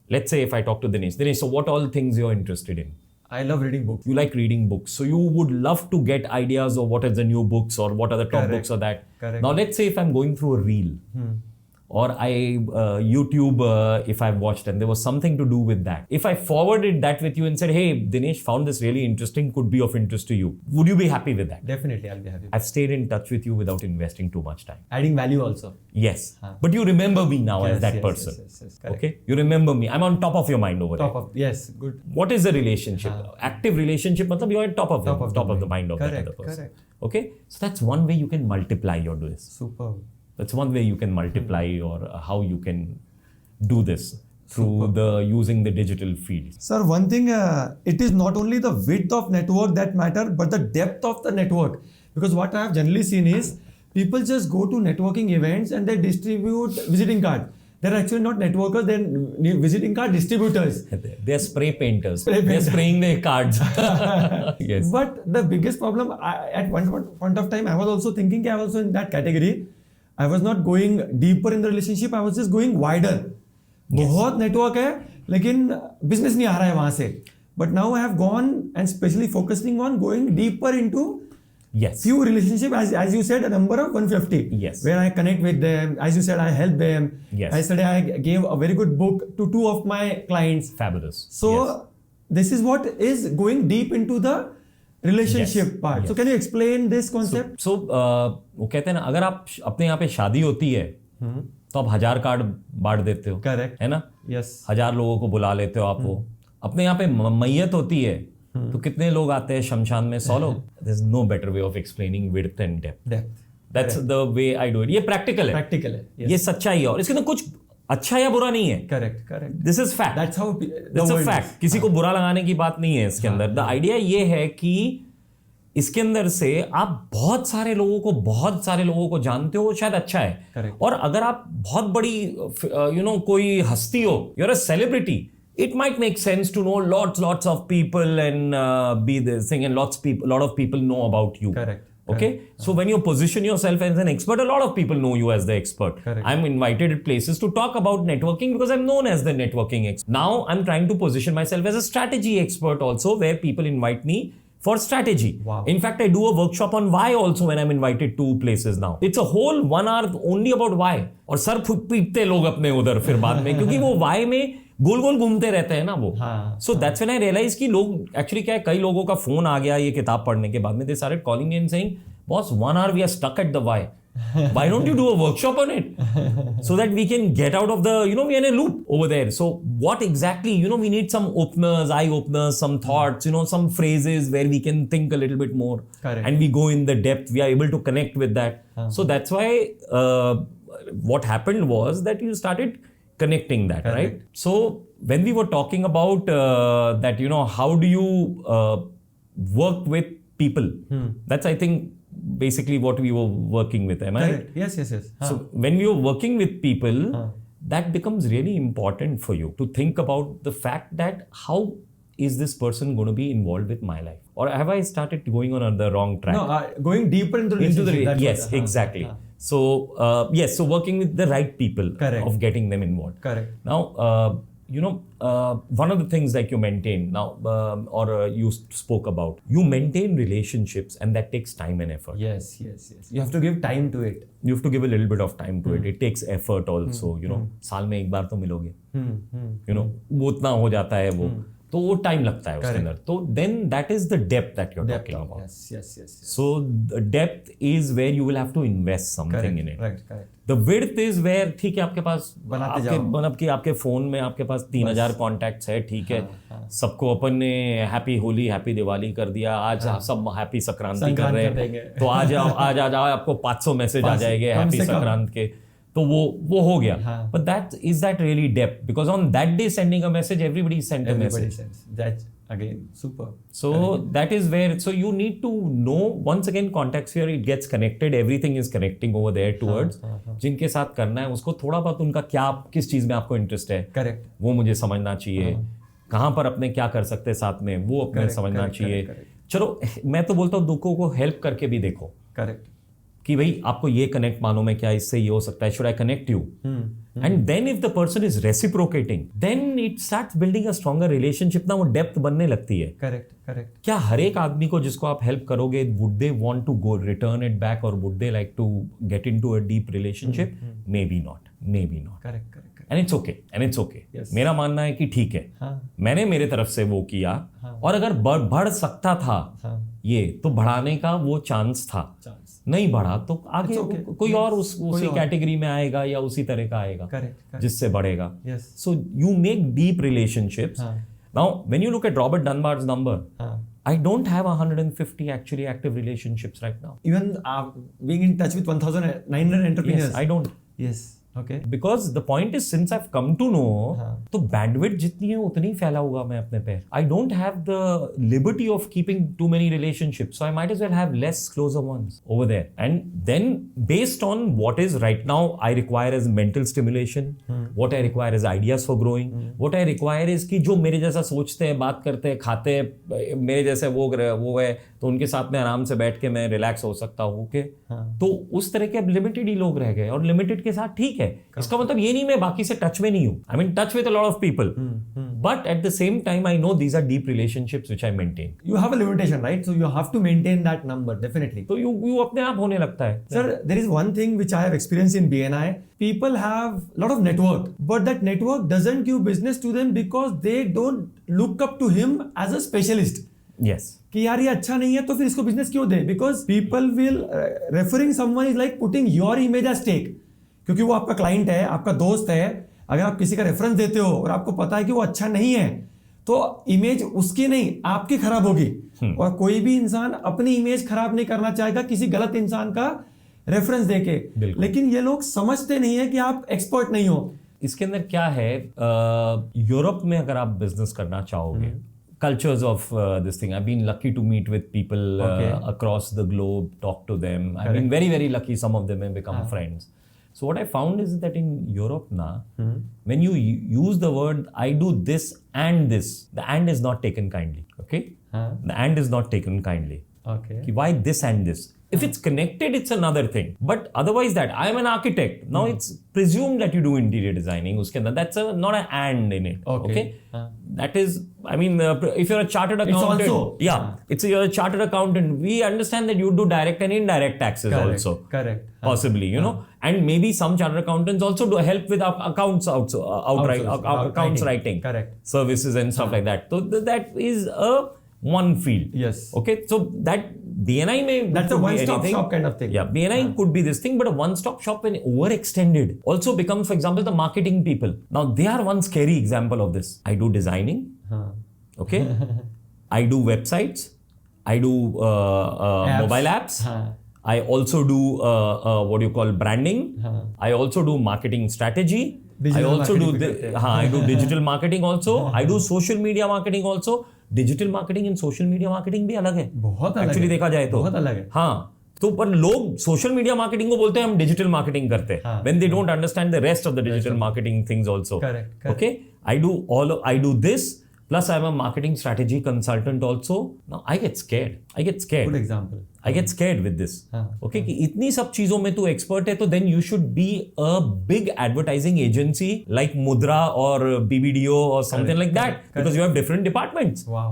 let's say if I talk to Dinesh, so what all things you're interested in? I love reading books. You like reading books. So you would love to get ideas of what is the new books or what are the top books or that. Correct. Now let's say if I'm going through a reel or I YouTube, if I've watched and there was something to do with that. If I forwarded that with you and said, hey, Dinesh, found this really interesting, could be of interest to you. Would you be happy with that? Definitely, I'll be happy. I've stayed in touch with you without investing too much time. Adding value also. Yes. But you remember me now as that person. Yes. Okay? You remember me. I'm on top of your mind over there. Yes, good. What is a relationship? Active relationship, matlab you're on top of the mind of that other person. Correct. Okay? So that's one way you can multiply your doings. Super. That's one way you can multiply or how you can do this through the using the digital fields. Sir, one thing, it is not only the width of network that matter, but the depth of the network. Because what I have generally seen is people just go to networking events and they distribute visiting cards. They're actually not networkers, they're visiting card distributors. They're spray painters. They're spraying their cards. Yes. But the biggest problem, at one point of time, I was also thinking I was also in that category. I was not going deeper in the relationship, I was just going wider. बहुत network है लेकिन business नहीं आ रहा है वहां से. But now I have gone and specially focusing on going deeper into few relationship, as you said, a number of 150. Yes. Where I connect with them. As you said, I help them. Yes. Yesterday I gave a very good book to 2 of my clients. Fabulous. So this is what is going deep into the relationship part. So can you explain this concept? So वो कहते हैं ना, अगर आप अपने यहाँ पे शादी होती है तो आप 1000 कार्ड बांट देते हो. करेक्ट है ना. यस. 1000 लोगों को बुला लेते हो आप. वो अपने यहाँ पे मैयत होती है तो कितने लोग आते हैं शमशान में? 100 लोग. There is no better way of explaining width and depth. That's the way I do it. ये प्रैक्टिकल है. ये सच्चाई है और इसके अंदर कुछ अच्छा या बुरा नहीं है. Correct. This is fact. That's how that's a fact. किसी को बुरा लगाने की बात नहीं है इसके अंदर. द आइडिया ये है कि इसके अंदर से आप बहुत सारे लोगों को जानते हो, शायद अच्छा है. Correct. और अगर आप बहुत बड़ी कोई हस्ती हो, you are a celebrity, it might make sense to know lots of people and be this thing, and lot of people know about you. Correct. Okay. So when you position yourself as an expert, a lot of people know you as the expert. Correct. I'm invited at places to talk about networking because I'm known as the networking expert. Now I'm trying to position myself as a strategy expert also, where people invite me for strategy. Wow. In fact, I do a workshop on why also when I'm invited to places now. It's a whole 1 hour only about why. और sir पीटते लोग अपने उधर फिर बाद में, क्योंकि वो why में गोल गोल घूमते रहते हैं ना वो. So that's when I realized कि लोग actually क्या है, कई लोगों का फोन आ गया ये किताब पढ़ने के बाद में. They started calling me and saying, boss, 1 hour we are stuck at the why. Why don't you do a workshop on it so that we can get out of the, we're in a loop over there. So what exactly, we need some openers, eye openers, some thoughts, some phrases where we can think a little bit more. Correct. And we go in the depth, we are able to connect with that. So that's why what happened was that you started connecting that. Correct. Right? So when we were talking about that, how do you work with people? That's, I think, basically what we were working with. Am I right? Yes. So when we were working with people, that becomes really important for you to think about the fact that how is this person going to be involved with my life? Or have I started going on the wrong track? No, going deeper into the yes, exactly. So yes, so working with the right people. Correct. Of getting them involved. Correct. Now, one of the things like you maintain now, or you spoke about, you maintain relationships, and that takes time and effort. Yes. You have to give time to it. You have to give a little bit of time to it. It takes effort also. साल में एक बार तो मिलोगे. वो उतना हो जाता है वो. तो वो टाइम लगता है उसके अंदर. तो then that is the depth that you're talking about. Yes. So the depth is where you will have to invest something in it. Correct. The width is where ठीक है, आपके पास मतलब कि आपके फोन में आपके पास 3000 कॉन्टैक्ट्स है, ठीक है. सबको अपन ने हैप्पी होली, हैप्पी दिवाली कर दिया. आज सब हैप्पी संक्रांति कर रहे हैं, तो आज आपको 500 मैसेज आ जाएंगे हैप्पी संक्रांत के. तो वो हो गया. But that really depth? Because on that day sending a message, everybody sent a message. That's again super. So that is where, so you need to know, once again, context where it gets connected, everything is connecting over there towards जिनके साथ करना है उसको थोड़ा बहुत उनका किस चीज में आपको इंटरेस्ट है. करेक्ट. वो मुझे समझना चाहिए. कहाँ पर अपने क्या कर सकते हैं साथ में, वो अपने समझना चाहिए. चलो, मैं तो बोलता हूँ दूसरों को हेल्प करके भी देखो. करेक्ट. कि भाई आपको ये कनेक्ट मानो में क्या इससे ये हो सकता है, should I connect you? And then if the person is reciprocating, then it starts building a stronger relationship. ना वो डेप्थ बनने लगती है. करेक्ट. क्या हर एक आदमी को जिसको आप हेल्प करोगे, would they want to go return it back, और would they like to get into a deep relationship? Maybe not. Correct. And it's okay. मेरा मानना है कि ठीक है, मैंने मेरे तरफ से वो किया, और अगर बढ़ सकता था ये, तो बढ़ाने का वो चांस था. नहीं बढ़ा तो आगे कोई और उसी कैटेगरी में आएगा या उसी तरह का आएगा जिससे बढ़ेगा. So you make deep relationships. Now when you look at Robert Dunbar's number, I don't have 150 actually active relationships right now. Even being in touch with 1,900 entrepreneurs. Yes, I don't. Yes. Okay. Because the point is, since I've come to know, तो bandwidth जितनी है उतनी फैला हुआ मैं अपने पे. I don't have the liberty of keeping too many relationships, so I might as well have less closer ones over there. And then based on what is right now I require as mental stimulation, what I require as ideas for growing, what I require is कि जो मेरे जैसा सोचते हैं, बात करते हैं, खाते हैं, मेरे जैसे वो है, तो उनके साथ में आराम से बैठ के मैं रिलैक्स हो सकता हूँ. ओके, तो उस तरह के अब लिमिटेड ही लोग रह गए, और लिमिटेड के साथ ठीक है. इसका मतलब ये नहीं मैं बाकी से टच में नहीं हूँ. I mean touch with a lot of people, but at the same time I know these are deep relationships which I maintain. You have a limitation, right? So you have to maintain that number, definitely. तो you अपने आप होने लगता है. Sir, there is one thing which I have experienced in BNI. People have a lot of network, but that network doesn't give business to them because they don't look up to him as a specialist. Yes. कि यार ये अच्छा नहीं है तो फिर इसको business क्यों दे? Because people will referring someone is like putting your image at stake. क्योंकि वो आपका क्लाइंट है, आपका दोस्त है. अगर आप किसी का रेफरेंस देते हो और आपको पता है कि वो अच्छा नहीं है, तो इमेज उसकी नहीं आपकी खराब होगी. और कोई भी इंसान अपनी इमेज खराब नहीं करना चाहेगा किसी गलत इंसान का रेफरेंस देके. लेकिन ये लोग समझते नहीं है कि आप एक्सपर्ट नहीं हो. इसके अंदर क्या है, यूरोप में अगर आप बिजनेस करना चाहोगे, cultures of this thing. I've been lucky to meet with people across the globe, talk to them. I've been very, very lucky. Some of them have become friends. So what I found is that in Europe when you use the word I do this and this, the and is not taken kindly. Okay? The and is not taken kindly. Okay. Why this and this? If it's connected, it's another thing. But otherwise that, I am an architect. Now it's presumed that you do interior designing. Uske andar, that's not an and in it. Okay? That is, I mean, if you're a chartered accountant. It's also. You're a chartered accountant. We understand that you do direct and indirect taxes also. Correct. Possibly, you know. And maybe some chartered accountants also do help with accounts accounts writing. Correct. Services and stuff like that. So that is a one field. Yes. Okay. So that BNI that's a one-stop shop kind of thing. Yeah, BNI could be this thing, but a one-stop shop when overextended also becomes, for example, the marketing people. Now they are one scary example of this. I do designing. Okay. I do websites. I do mobile apps. I also do what you call branding. I also do marketing strategy. I also do I do digital marketing also. I do social media marketing also. Digital marketing and social media marketing भी अलग है, बहुत अलग actually देखा जाए तो बहुत अलग है. हाँ, तो पर लोग सोशल मीडिया मार्केटिंग को बोलते हैं हम डिजिटल मार्केटिंग करते हैं, when they don't understand the rest of the digital marketing things also. Okay, I do this plus I'm a marketing strategy consultant also. Now I get scared. Good example. I get scared with this. Okay, कि इतनी सब चीजों में तू expert है तो then you should be a big advertising agency like Mudra or BBDO or something like that, because you have different departments. Wow.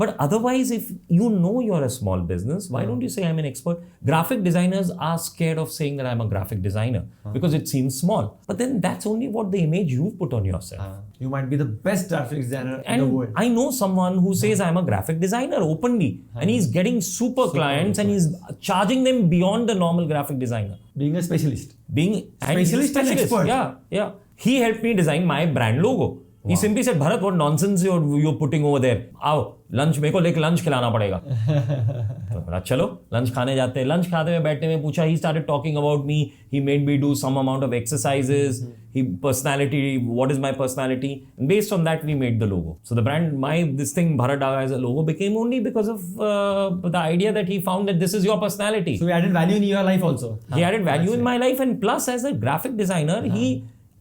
But otherwise, if you know you're a small business, why don't you say I'm an expert? Graphic designers are scared of saying that I'm a graphic designer because it seems small. But then that's only what the image you've put on yourself. You might be the best graphic designer in the world. I know someone who says I'm a graphic designer openly, and he's getting super clients and he's charging them beyond the normal graphic designer. Being a specialist. Specialist and expert. Yeah. He helped me design my brand logo. He simply said, Bharat, what nonsense you're putting over there. आओ lunch, मेरे को लेके lunch खिलाना पड़ेगा. तो बोला चलो lunch खाने जाते हैं. लंच खाते हुए बैठने में पूछा, he started talking about me. He made me do some amount of exercises. What is my personality? And based on that we made the logo. So the brand, this thing Bharat Daga as a logo became only because of the idea that he found that this is your personality. So he added value in your life also. He added value in my life, and plus as a graphic designer, he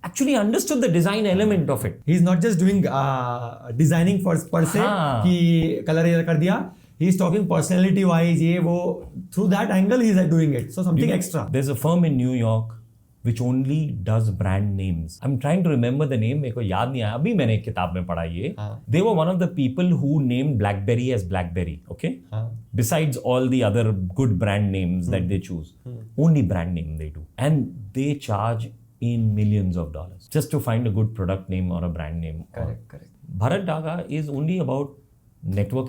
actually understood the design element of it. He's not just doing designing per se कि color ये कर दिया. He's talking personality wise, ये वो, through that angle he's doing it. So something extra. There's a firm in New York which only does brand names. I'm trying to remember the name. मेरे को याद नहीं आया. अभी मैंने एक किताब में पढ़ा ये. They were one of the people who named BlackBerry as BlackBerry. Okay. Besides all the other good brand names that they choose, only brand name they do, and they charge in millions of dollars just to find a good product name or a brand name. Correct. Bharat Daga is only about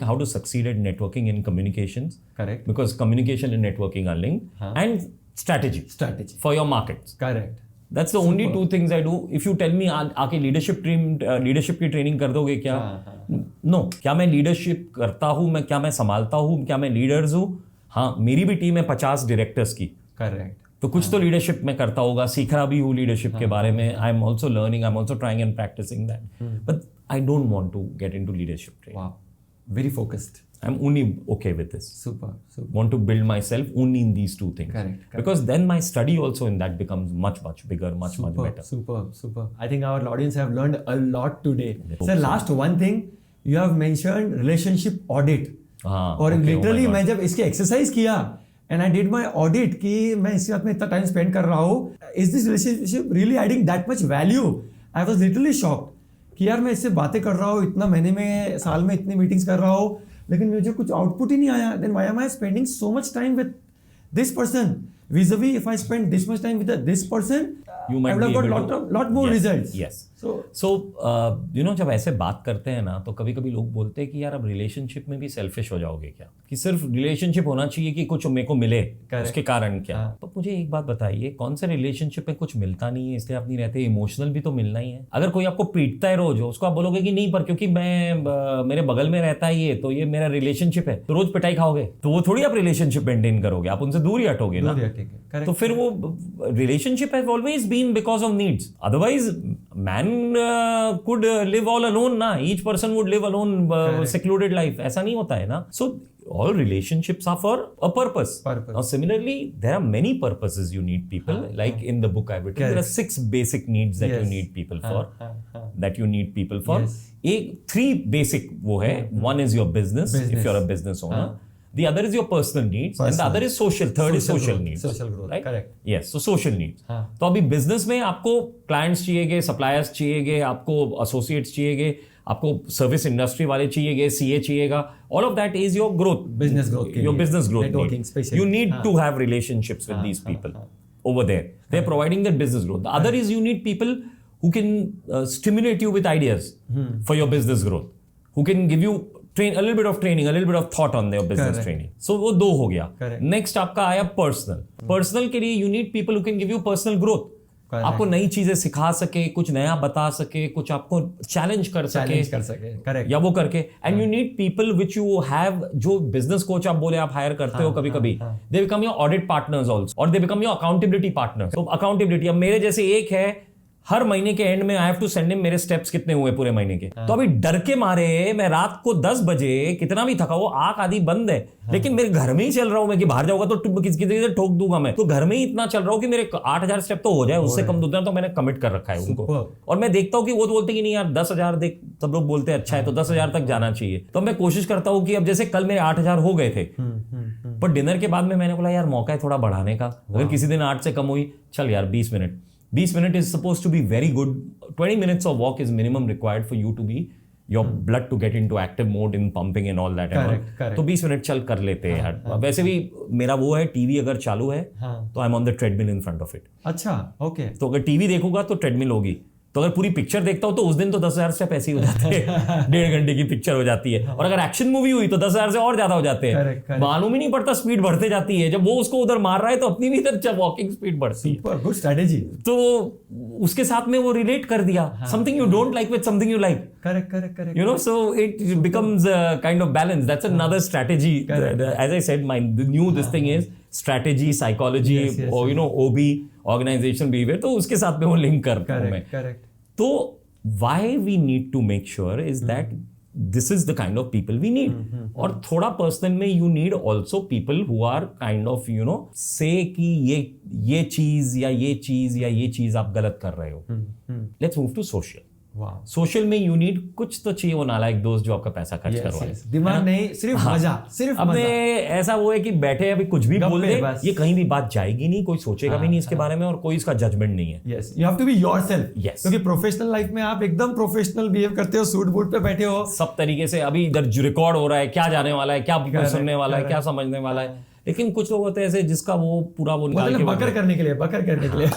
how to succeed at networking and communications. Correct. Because communication and networking are linked. And strategy for your markets. Correct. That's the only two things I do. If you tell me आके leadership की training कर दोगे क्या? No. क्या मैं leadership करता हूँ? क्या मैं संभालता हूँ? क्या मैं लीडर्स हूँ? हाँ, मेरी भी टीम है 50 डायरेक्टर्स की. करेक्ट. तो कुछ तो लीडरशिप में करता होगा, सीख रहा भी हूँ लीडरशिप के बारे में. I am also learning, I am also trying and practising that. But I don't want to get into leadership training. Wow. Very focused. I'm only okay with this. Super. Want to build myself only in these two things. Correct. Because then my study also in that becomes much bigger, much better. Super. I think our audience have learned a lot today. Sir, last one thing, you have mentioned relationship audit. और literally मैं जब इसके exercise किया and I did my audit कि मैं इसके साथ में इतना time spend कर रहा हूँ, is this relationship really adding that much value? I was literally shocked कि यार मैं इससे बातें कर रहा हूँ, इतना महीने में, साल में इतनी मीटिंग्स कर रहा हूँ, लेकिन मुझे कुछ आउटपुट ही नहीं आया. Then why am I spending so much time with this person vis-a-vis if I spend this much time with this person, you might I would have got lot more results. Yes. So जब ऐसे बात करते हैं ना, तो कभी कभी लोग बोलते हैं कि यार अब रिलेशनशिप में भी सेल्फिश हो जाओगे क्या, कि सिर्फ रिलेशनशिप होना चाहिए कि कुछ मेरे को मिले, उसके कारण क्या. तो मुझे एक बात बताइए, कौन से रिलेशनशिप में कुछ मिलता नहीं है इसलिए आप नहीं रहते? इमोशनल भी तो मिलना ही है. अगर कोई आपको पीटता है रोज, उसको आप बोलोगे कि नहीं पर क्योंकि मैं मेरे बगल में रहता है ये, तो ये मेरा रिलेशनशिप है, तो रोज पिटाई खाओगे, तो वो थोड़ी आप रिलेशनशिप मेंटेन करोगे, आप उनसे दूर ही हटोगे ना. तो फिर वो relationship has always been because of needs. Otherwise man could live all alone ना, each person would live alone secluded life. ऐसा नहीं होता है ना. So all relationships are for a purpose. Now similarly there are many purposes you need people. Like in the book I've written, there are 6 basic needs that you need people for. That you need people for. 3 basic वो है. One is your business if you're a business owner. The other is your personal needs and the other is social. Third is social needs. Social growth, right? Correct. Yes, so social needs. तो अभी business में आपको clients चाहिएगे, suppliers चाहिएगे, आपको associates चाहिएगे, आपको service industry वाले चाहिएगे, CA चाहिएगा. All of that is your growth. Business growth. Your business growth need. You need to have relationships with these people over there. They're providing that business growth. The other is you need people who can stimulate you with ideas for your business growth. Who can give you a little bit of training, a little bit of thought on their business training. So वो 2 हो गया. Next आपका आया personal के लिए you need people who can give you personal growth. आपको नई चीजें सिखा सके, कुछ नया बता सके, कुछ आपको चैलेंज कर सके, या वो करके. And you need people which you have, जो business coach आप बोले आप हायर करते हो कभी-कभी, they become your audit partners also, or they become your accountability partners. So accountability, अब मेरे जैसे एक है, हर महीने के एंड में I have to send him मेरे स्टेप्स कितने हुए पूरे महीने के. तो अभी डर के मारे मैं रात को 10 बजे कितना भी थका हो, आंख आदि बंद है, लेकिन मेरे घर में ही चल रहा हूं मैं कि बाहर जाऊंगा तो किसी से ठोक दूंगा मैं. तो घर में ही इतना चल रहा हूं कि मेरे 8000 स्टेप तो हो जाए, उससे कम दूसरा तो मैंने कमिट कर रखा है उनको. और मैं देखता हूं कि वो तो बोलते कि नहीं यार 10,000 देख, सब लोग बोलते हैं अच्छा है तो 10,000 तक जाना चाहिए. तो मैं कोशिश करता हूं कि अब जैसे कल मेरे 8,000 हो गए थे, पर डिनर के बाद में मैंने बोला यार मौका है थोड़ा बढ़ाने का. अगर किसी दिन 8 से कम हुई, चल यार 20 minute is supposed to be very good. 20 minutes of walk is minimum required for you to be your blood to get into active mode in pumping and all that. Correct. तो 20 मिनट चल कर लेते हैं यार. वैसे भी मेरा वो है, टीवी अगर चालू है तो I am on the treadmill in front of it. अच्छा, ओके. तो अगर टीवी देखूंगा तो ट्रेडमिल होगी. तो अगर पूरी पिक्चर देखता हूँ तो उस दिन तो 10,000 स्टेप ऐसे ही हो जाते हैं. 1.5 घंटे की पिक्चर हो जाती है. और अगर एक्शन मूवी हुई तो 10,000 से और ज्यादा हो जाते हैं. मालूम ही नहीं पड़ता, स्पीड बढ़ते जाती है. जब वो उसको उधर मार रहा है तो अपनी भी इधर वॉकिंग स्पीड बढ़ती है. Good strategy. तो उसके साथ में वो रिलेट कर दिया, something you don't like with something you like. Correct. You know, so it becomes kind of balance. That's another strategy. As I said, my new this thing is strategy, psychology, और you know OB, organization behaviour. तो उसके साथ में वो link करता हूं मैं. तो why we need to make sure is that this is the kind of people we need. और थोड़ा पर्सनल में you need also people who are kind of you know say कि ये चीज या ये चीज आप गलत कर रहे हो. Let's move to social. Social में यू नीड कुछ तो चाहिए वो नालायक दोस्त जो आपका पैसा खर्च करवाए. दिमाग नहीं, सिर्फ मजा, सिर्फ अब ऐसा वो है कि बैठे अभी कुछ भी बोल दे, ये कहीं भी बात जाएगी नहीं, कोई सोचेगा भी नहीं इसके बारे में, और कोई इसका जजमेंट नहीं है. Yes, you have to be yourself. Yes, क्योंकि प्रोफेशनल लाइफ में आप एकदम प्रोफेशनल बिहेव करते हो, सूट बूट पे बैठे हो सब तरीके से. अभी इधर रिकॉर्ड हो रहा है, क्या जाने वाला है, क्या सुनने वाला है, क्या समझने वाला है. लेकिन कुछ लोग होते हैं ऐसे जिसका वो पूरा वो निकाल के बकर करने के लिए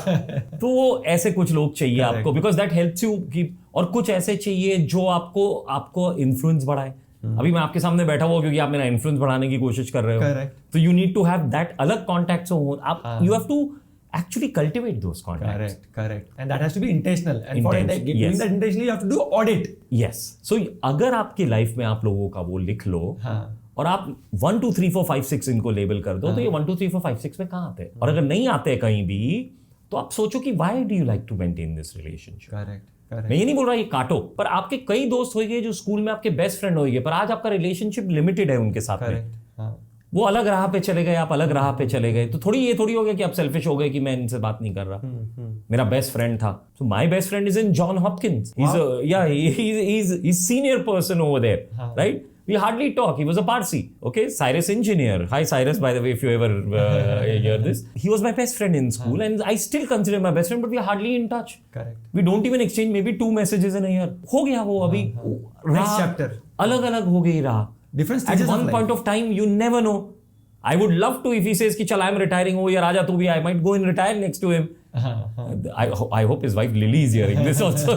तो वो ऐसे कुछ लोग चाहिए आपको, बिकॉज दैट हेल्प्स यू की. और कुछ ऐसे चाहिए जो आपको इन्फ्लुएंस बढ़ाए. अभी मैं आपके सामने बैठा हुआ क्योंकि आप मेरा इन्फ्लुएंस बढ़ाने की कोशिश कर रहे हो. तो you need to have that अलग कॉन्टैक्ट्स हो. आप you have to actually cultivate those contacts. Correct. And that has to be intentional. And for doing yes. that intentionally, you have to do audit. Yes. So अगर आपकी life में आप लोगों का वो लिख लो और आप 1 2 3 4 5 6 इनको लेबल कर दो तो ये 1 2 3 4 5 6 में कहाँ आते हैं? और अगर नहीं आते कहीं भी तो आप सोचो कि why do you like to maintain this relationship? Correct. मैं ये नहीं बोल रहा ये काटो, पर आपके कई दोस्त होंगे जो स्कूल में आपके बेस्ट फ्रेंड होंगे, पर आज आपका रिलेशनशिप लिमिटेड है उनके साथ में। वो अलग राह पे चले गए, आप अलग राह पे चले गए, तो थोड़ी हो गया कि आप सेल्फिश हो गए कि मैं इनसे बात नहीं कर रहा। मेरा बेस्ट फ्रेंड था, so my best friend is in John Hopkins. He's senior person over there, right? We hardly talk. He was a Parsi, okay? Cyrus engineer. Hi Cyrus, by the way, if you ever hear this. He was my best friend in school and I still consider my best friend, but we are hardly in touch. Correct. We don't even exchange maybe 2 messages in a year. हो गया वो अभी Next chapter. अलग हो गई राह. Different stages At one point of time, you never know. I would love to if he says कि चल I am retiring हो या राजा तू भी, I might go and retire next to him. I hope his wife Lily is hearing this also.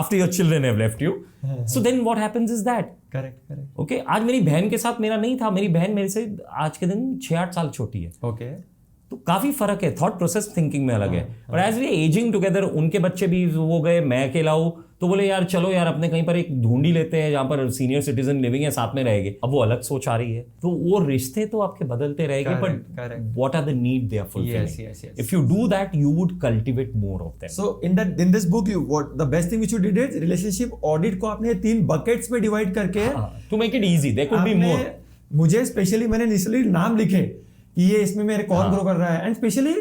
After your children have left you. So then what happens is that. Correct. Okay, आज मेरी बहन के साथ मेरा नहीं था, मेरी बहन मेरे से आज के दिन 6-8 साल छोटी है. Okay. तो काफी फर्क है, थॉट प्रोसेस थिंकिंग में अलग है. और एज वी एजिंग टुगेदर, उनके बच्चे भी वो गए, मैं अकेला हूँ, तो बोले यार चलो यार अपने कहीं पर एक ढूंढी लेते हैं जहाँ पर सीनियर सिटीजन लिविंग है, साथ में रहेंगे. अब वो अलग सोच आ रही है, तो वो रिश्ते तो आपके बदलते रहेंगे, but what are the need they are fulfilling. If you do that you would cultivate more of them. So in this book you what the best thing which you did is relationship audit को आपने 3 buckets में divide करके to make it easy. There could be more. मुझे specially मैंने initially नाम लिखे कि ये इसमें मेरे कौन ग्रो कर रहा है, and specially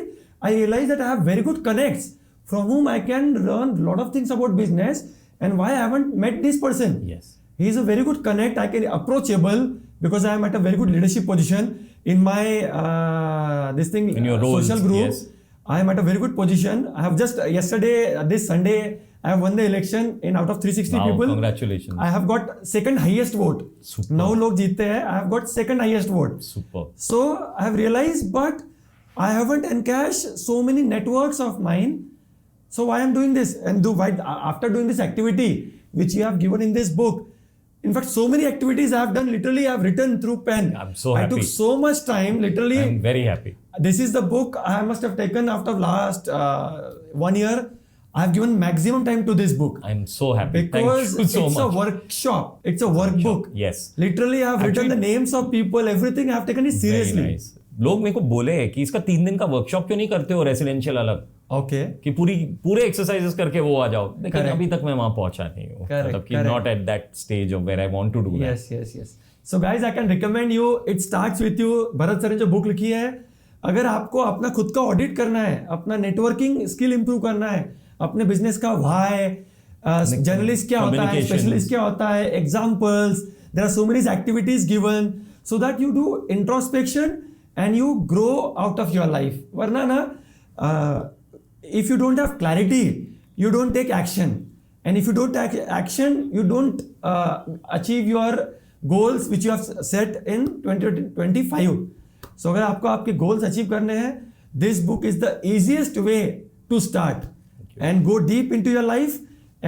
I realise that I have very good connects from whom I can learn lot of things about business and why I haven't met this person. Yes. He is a very good connect. I can approachable because I am at a very good leadership position in my this thing in your roles, social group. yes. I am at a very good position. I have just yesterday this Sunday I have won the election in out of 360 wow, people. Congratulations. I have got second highest vote. Super. 9 लोग जीतते हैं. I have got second highest vote. Super. So I have realized, but I haven't encashed so many networks of mine. So why I'm doing this, and after doing this activity which you have given in this book, in fact so many activities I have done, literally I have written through pen. I'm so happy. I took so much time, literally. I'm very happy. This is the book I must have taken after last 1 year. I have given maximum time to this book. I'm so happy. Because Thank you so it's much. a workshop. It's a workbook. Yes. Literally I have written the names of people, everything. I have taken it seriously. Very nice. लोग मेरे को बोले हैं कि इसका 3 दिन का workshop क्यों नहीं करते हो रेसिडेंशियल अलग. Okay. कि पूरे एक्सरसाइजेस करके वो आ जाओ, लेकिन अभी तक मैं वहां पहुंचा नहीं हूँ. मतलब कि not at that stage of where I want to do that. Yes. So guys, I can recommend you. It starts with you. Bharat sir ने जो बुक लिखी है, अगर आपको अपना खुद का ऑडिट करना है, अपना नेटवर्किंग स्किल इंप्रूव करना है, अपने बिजनेस का व्हाई, जर्नलिस्ट क्या होता है, स्पेशलिस्ट क्या होता है, examples, there are so many activities given so that you do introspection and you grow out of your life. वरना ना if you don't have clarity, you don't take action, and if you don't take action, you don't achieve your goals which you have set in 2025. So अगर आपको आपके goals achieve करने हैं, this book is the easiest way to start and go deep into your life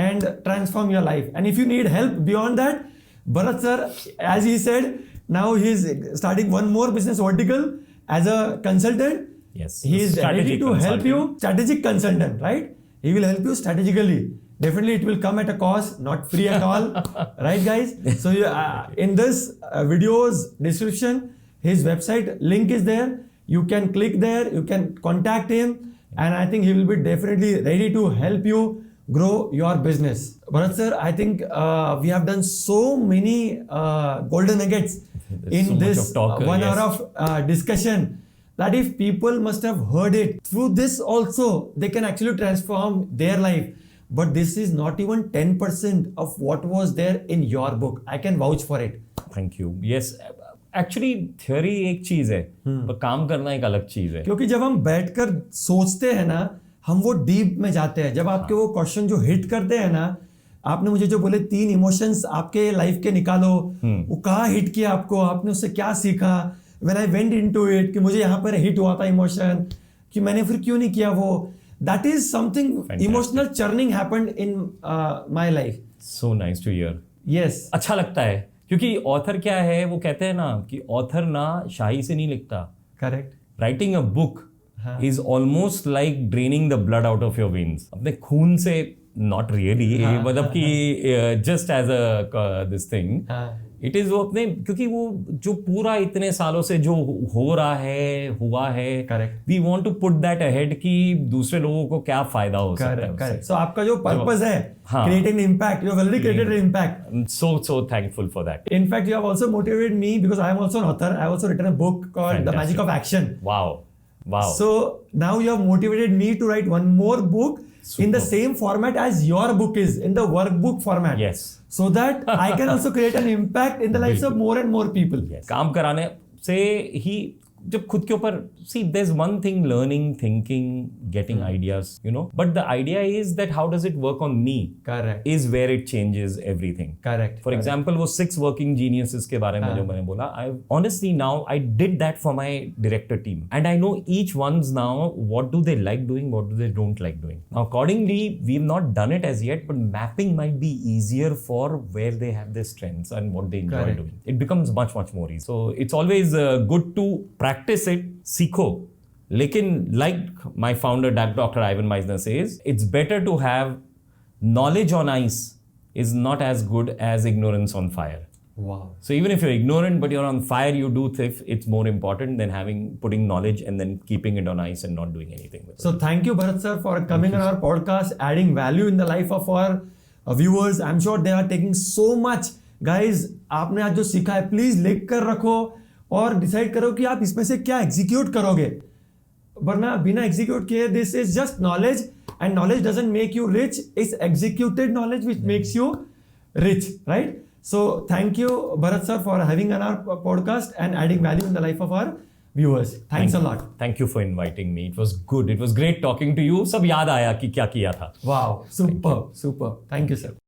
and transform your life. And if you need help beyond that, Bharat sir, as he said, now he is starting one more business vertical as a consultant. Yes. He is ready to help you. Strategic consultant, right? He will help you strategically. Definitely it will come at a cost, not free at all. Right guys? So in this video's description, his website link is there. You can click there, you can contact him, and I think he will be definitely ready to help you grow your business. Bharat sir, I think we have done so many golden nuggets in this 1 hour of discussion, that if people must have heard it, through this also they can actually transform their life. But this is not even 10% of what was there in your book. I can vouch for it. Thank you. Yes. Actually theory एक चीज है, पर काम करना एक अलग चीज है. क्योंकि जब हम बैठकर सोचते हैं ना, हम वो डीप में जाते हैं. जब आपके वो क्वेश्चन जो हिट करते हैं ना, आपने मुझे जो बोले 3 इमोशंस आपके लाइफ के निकालो, वो कहाँ हिट किया आपको, आपने उससे क्या सीखा. When I went into it, कि मुझे यहाँ पर हिट हुआ था इमोशन, कि मैंने फिर क्यों नहीं किया वो. That is something emotional churning happened in my life. So nice to hear. Yes. अच्छा लगता है, क्योंकि ऑथर क्या है, वो कहते हैं ना कि ऑथर ना शाही से नहीं लिखता. Correct. Writing a book is almost like draining the blood out of your veins. अपने खून से not really, मतलब कि just as a this thing. It is वो अपने, क्योंकि वो जो पूरा इतने सालों से जो हो रहा है हुआ है, correct, we want to put that ahead कि दूसरे लोगों को क्या फायदा हो सकता है। करेक्ट। सो आपका जो पर्पस है, creating impact, you have already created an impact, so thankful for that. In fact, you have also motivated me because I am also an author. I have also written a book called The Magic of Action. Wow. So now you have motivated me to write one more book in the same format as your book is, in the workbook format. Yes. So that I can also create an impact in the lives of more and more people. Yes. काम कराने से ही जब खुद के ऊपर, see there's one thing, learning, thinking, getting ideas, you know, but the idea is that how does it work on me? Correct. Is where it changes everything. Correct. For example, वो 6 working geniuses के बारे में जो मैंने बोला, I honestly now I did that for my director team, and I know each one's now what do they like doing, what do they don't like doing. Now accordingly, we've not done it as yet, but mapping might be easier for where they have their strengths and what they enjoy doing. It becomes much more easy. So it's always good to practice it, सीखो, लेकिन like my founder Dr. Ivan Meisner says, it's better to have knowledge on ice is not as good as ignorance on fire. Wow. So even if you're ignorant but you're on fire, you do thrift, it's more important than putting knowledge and then keeping it on ice and not doing anything with it. So thank you, Bharat sir, for coming on our podcast, adding value in the life of our viewers. I'm sure they are taking so much. Guys, आपने आज जो सीखा है, please लिख कर रखो और decide करो कि आप इसमें से क्या एग्जीक्यूट करोगे, वरना बिना एग्जीक्यूट किए this is just knowledge, and knowledge doesn't make you rich, it's executed knowledge which makes you rich, right? So thank you Bharat sir for having on our podcast and adding value in the life of our viewers. Thanks a lot. Thank you for inviting me. It was good. It was great talking to you. सब याद आया कि क्या किया था. Wow, super. Thank you sir.